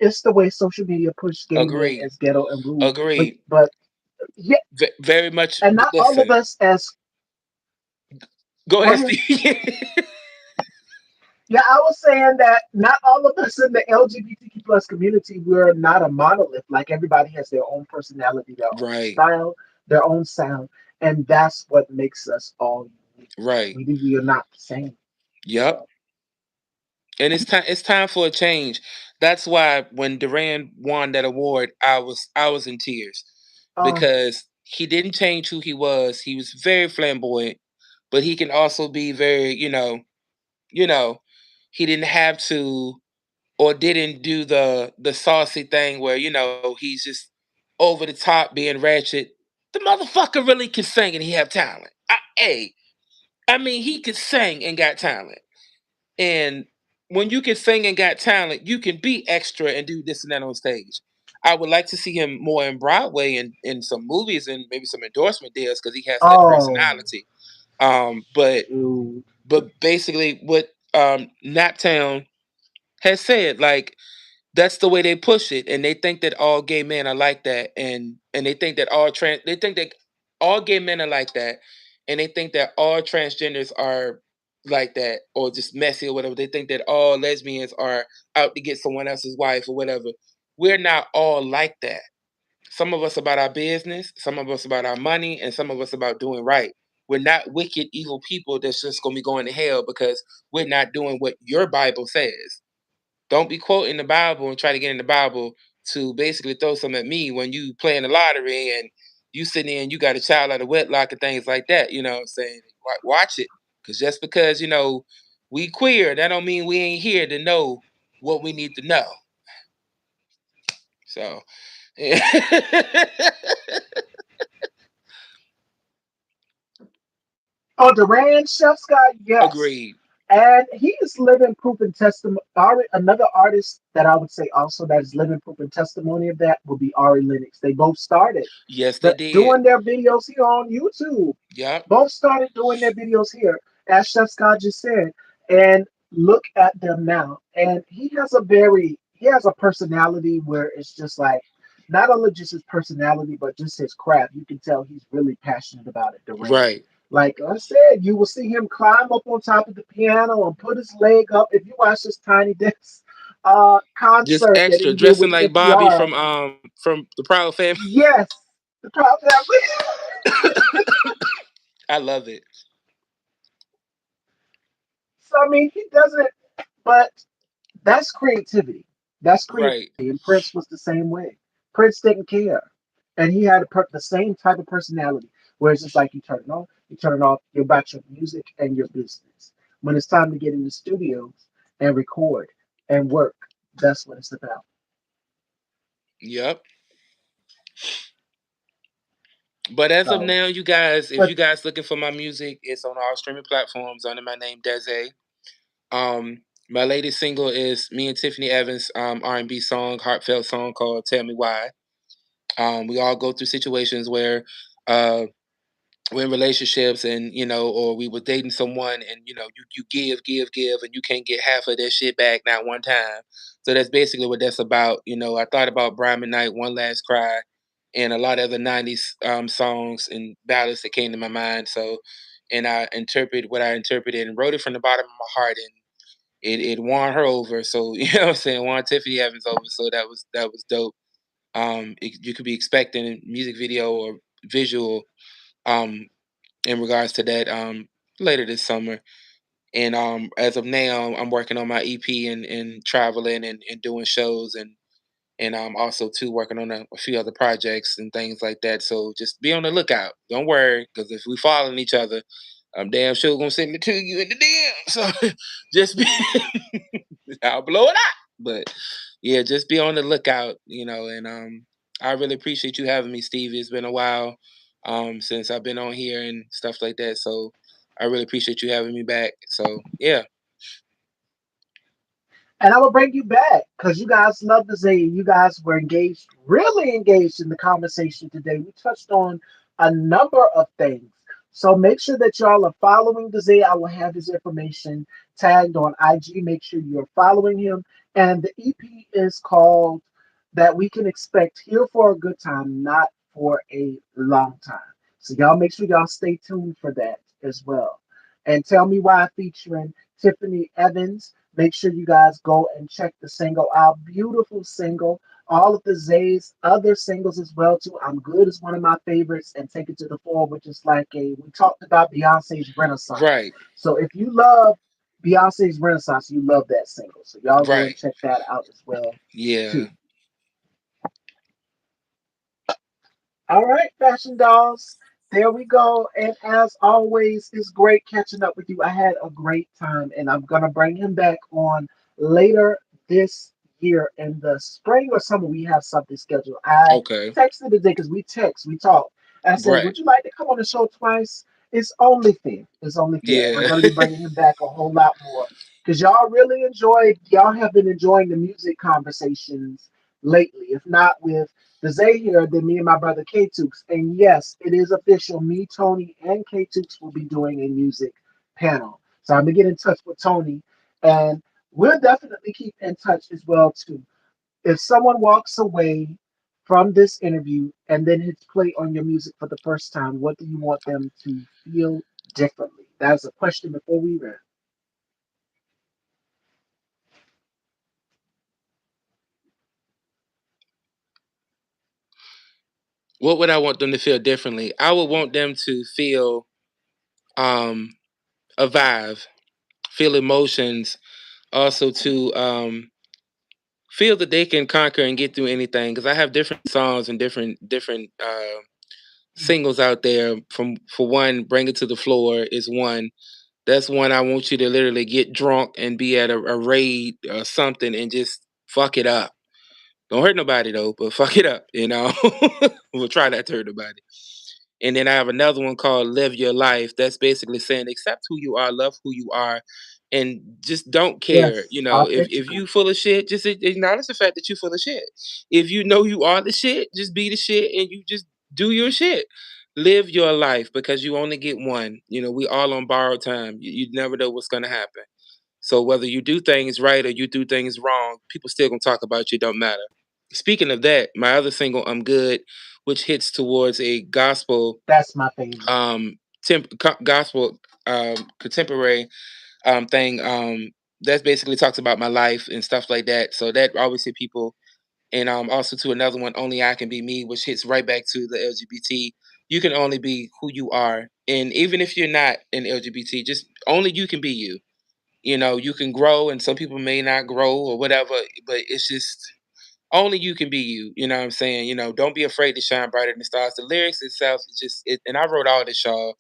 It's the way social media pushed gay men as Agreed. ghetto and rude, Agreed. but yeah, Very much. and not all of Listen. us as Go go ahead, ahead. Steve. Yeah, I was saying that not all of us in the LGBTQ plus community, we're not a monolith. Like everybody has their own personality, their own Right. style, their own sound, and that's what makes us all unique. Right. We are not the same. Yep. So, And it's time for a change. That's why when Duran won that award, I was in tears uh, because he didn't change who he was. He was very flamboyant, but he can also be very, you know, he didn't have to or didn't do the saucy thing where, he's just over the top being ratchet. The motherfucker really can sing and he have talent. I mean, he could sing and got talent. And when you can sing and got talent, you can be extra and do this and that on stage. I would like to see him more in Broadway and in some movies and maybe some endorsement deals because he has that oh, personality. But dude. basically, what Naptown has said, like that's the way they push it, and they think that all gay men are like that, and they think that all gay men are like that, and they think that all transgenders are like that or just messy or whatever. They think that all lesbians are out to get someone else's wife or whatever. We're not all like that. Some of us about our business, some of us about our money, and some of us about doing right. We're not wicked, evil people that's just gonna be going to hell because we're not doing what your Bible says. Don't be quoting the Bible and try to get in the Bible to basically throw something at me when you playing the lottery and you sitting there and you got a child out of wedlock and things like that. You know what I'm saying? Watch it. Because just because, we queer, that don't mean we ain't here to know what we need to know. So, Oh, Duran, Chef Scott, yes. agreed. And he is living proof and testimony. Another artist that I would say also that is living proof and testimony of that would be Ari Lennox. They both started Yes, they did. doing their videos here on YouTube. Yep. Both started doing their videos here, as Chef Scott just said. And look at them now. And he has a personality where it's just like, not only just his personality, but just his craft. You can tell he's really passionate about it, Duran. Right. Like I said, you will see him climb up on top of the piano and put his leg up. If you watch this Tiny Desk Just concert that extra, he did dressing with like Bobby NPR, from the Proud Family. yes, the Proud Family. I love it. So I mean, he doesn't. But That's creativity. That's creativity. Right. And Prince was the same way. Prince didn't care, and he had the same type of personality. Where it's just like you turn it on, you turn it off. You're about your music and your business. When it's time to get in the studios and record and work, that's what it's about. Yep. But as of So, now, you guys, if but you guys looking for my music, it's on all streaming platforms under my name, Deze. My latest single is me and Tiffany Evans R&B song, heartfelt song called "Tell Me Why." We all go through situations where uh, we're in relationships, and or we were dating someone, and you give, and you can't get half of that shit back, not one time. So that's basically what that's about. I thought about Brian McKnight, One Last Cry, and a lot of other '90s songs and ballads that came to my mind. So, and I interpret what I interpreted and wrote it from the bottom of my heart, and it won her over. So what I'm saying, won Tiffany Evans over. So that was dope. You could be expecting a music video or visual um in regards to that later this summer. And as of now, I'm working on my EP and traveling and doing shows, and also too working on a few other projects and things like that. So just be on the lookout. Don't worry, because if we following each other, I'm damn sure gonna send it to you in the DM. So just be, I'll blow it up. But yeah, just be on the lookout, and I really appreciate you having me, Stevie. It's been a while since I've been on here and stuff like that. So I really appreciate you having me back. So yeah. And I will bring you back because you guys love to say you guys were engaged, really engaged in the conversation today. We touched on a number of things. So make sure that y'all are following Dazay. I will have his information tagged on IG. Make sure you're following him. And the EP is called That We Can Expect Here for a Good Time, Not for a Long Time. So y'all make sure y'all stay tuned for that as well. And Tell Me Why featuring Tiffany Evans. Make sure you guys go and check the single out. Beautiful single. All of the Zay's other singles as well too. I'm Good is one of my favorites, and Take It to the Floor, which is like we talked about Beyonce's Renaissance. Right. So if you love Beyonce's Renaissance, you love that single. So y'all go and Right. check that out as well Yeah. too. All right, fashion dolls. There we go. And as always, it's great catching up with you. I had a great time, and I'm gonna bring him back on later this year in the spring or summer. We have something scheduled. I Okay. texted today because we talk. And I said, Right. "Would you like to come on the show twice?" It's only fair. It's only fair. And I'm Yeah. gonna be bringing him back a whole lot more because y'all have been enjoying the music conversations lately. If not with the Zay here, then me and my brother K Tooks. And yes, it is official. Me, Tony, and K Tooks will be doing a music panel. So I'm gonna get in touch with Tony, and we'll definitely keep in touch as well too. If someone walks away from this interview and then hits play on your music for the first time, what do you want them to feel differently? That's a question before we wrap. What would I want them to feel differently? I would want them to feel um a vibe, feel emotions, also to feel that they can conquer and get through anything. Because I have different songs and different singles out there. From for one, "Bring It to the Floor" is one. That's one I want you to literally get drunk and be at a raid or something and just fuck it up. Don't hurt nobody though, but fuck it up. We'll try not to hurt nobody. And then I have another one called "Live Your Life." That's basically saying accept who you are, love who you are, and just don't care. Yes, If authentically. you full of shit, just acknowledge the fact that you full of shit. If you know you are the shit, just be the shit and you just do your shit. Live your life because you only get one. We all on borrowed time. You never know what's gonna happen. So whether you do things right or you do things wrong, people still gonna talk about you. Don't matter. Speaking of that, my other single, "I'm Good," which hits towards a gospel That's my favorite. gospel contemporary thing that basically talks about my life and stuff like that. So that always hit people. And also to another one, "Only I Can Be Me," which hits right back to the LGBT. You can only be who you are, and even if you're not an LGBT, just only you can be you. You can grow, and some people may not grow or whatever, but it's just only you can be you. You know what I'm saying? Don't be afraid to shine brighter than the stars. The lyrics itself is just it, and I wrote all this, y'all.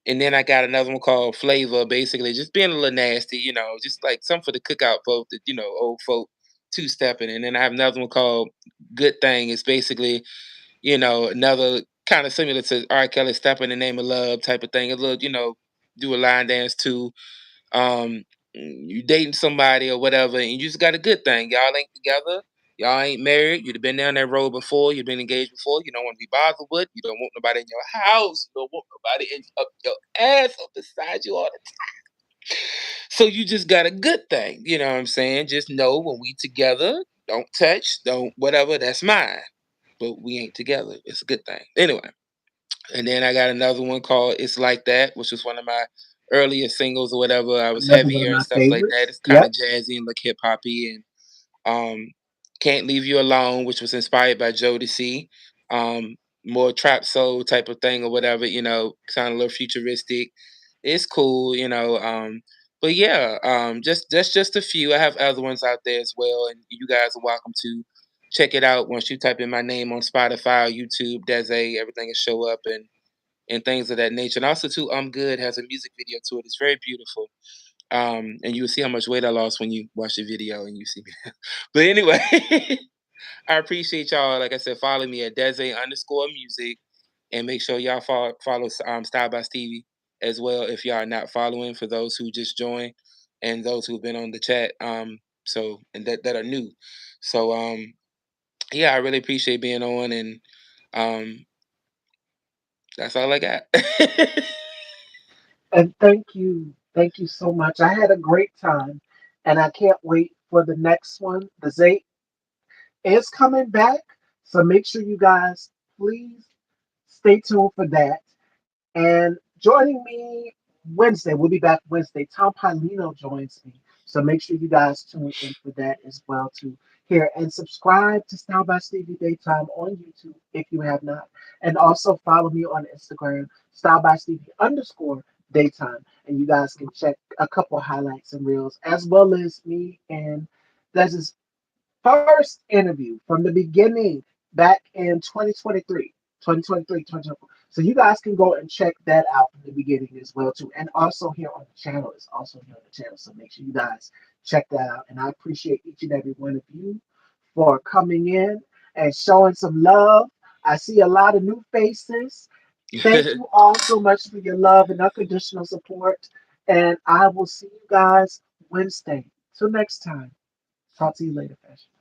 And then I got another one called Flavor, basically just being a little nasty, just like something for the cookout folk, that old folk two stepping. And then I have another one called Good Thing. It's basically, another kind of similar to R. Kelly Step in the Name of Love type of thing. A little, do a line dance too. You dating somebody or whatever, and you just got a good thing. Y'all ain't together. Y'all ain't married. You've been down that road before. You've been engaged before. You don't want to be bothered with. You don't want nobody in your house. You don't want nobody up your ass up beside you all the time. So you just got a good thing. You know what I'm saying? Just know when we together, don't touch, don't whatever. That's mine. But we ain't together. It's a good thing. Anyway. And then I got another one called It's Like That, which was one of my earlier singles or whatever. I was Another one of heavier and my stuff like that. favorites. It's kind of Yep. jazzy and like hip hoppy. And Can't Leave You Alone, which was inspired by Jodeci. Um, More trap soul type of thing or whatever, kind of a little futuristic. It's cool. But yeah, just that's just a few. I have other ones out there as well, and you guys are welcome to check it out once you type in my name on Spotify, YouTube, Dese, everything will show up and things of that nature. And also too, I'm Good has a music video to it. It's very beautiful. And you will see how much weight I lost when you watch the video and you see me. But anyway, I appreciate y'all. Like I said, follow me at Dese_music and make sure y'all follow Style by Stevie as well if y'all are not following, for those who just joined and those who've been on the chat. So and that are new. So yeah, I really appreciate being on, and um that's all I got. And thank you so much. I had a great time, and I can't wait for the next one. The Zay is coming back, so make sure you guys please stay tuned for that. And joining me Wednesday, we'll be back Wednesday. Tom Paulino joins me. So make sure you guys tune in for that as well to hear and subscribe to Style by Stevie Daytime on YouTube if you have not. And also follow me on Instagram, Style by Stevie underscore daytime. And you guys can check a couple highlights and reels, as well as me and Des's first interview from the beginning back in 2023, 2023, 2024. So you guys can go and check that out from the beginning as well too. And also here on the channel, it's also here on the channel. So make sure you guys check that out. And I appreciate each and every one of you for coming in and showing some love. I see a lot of new faces. Thank you all so much for your love and unconditional support. And I will see you guys Wednesday. Till next time. Talk to you later, Fashion.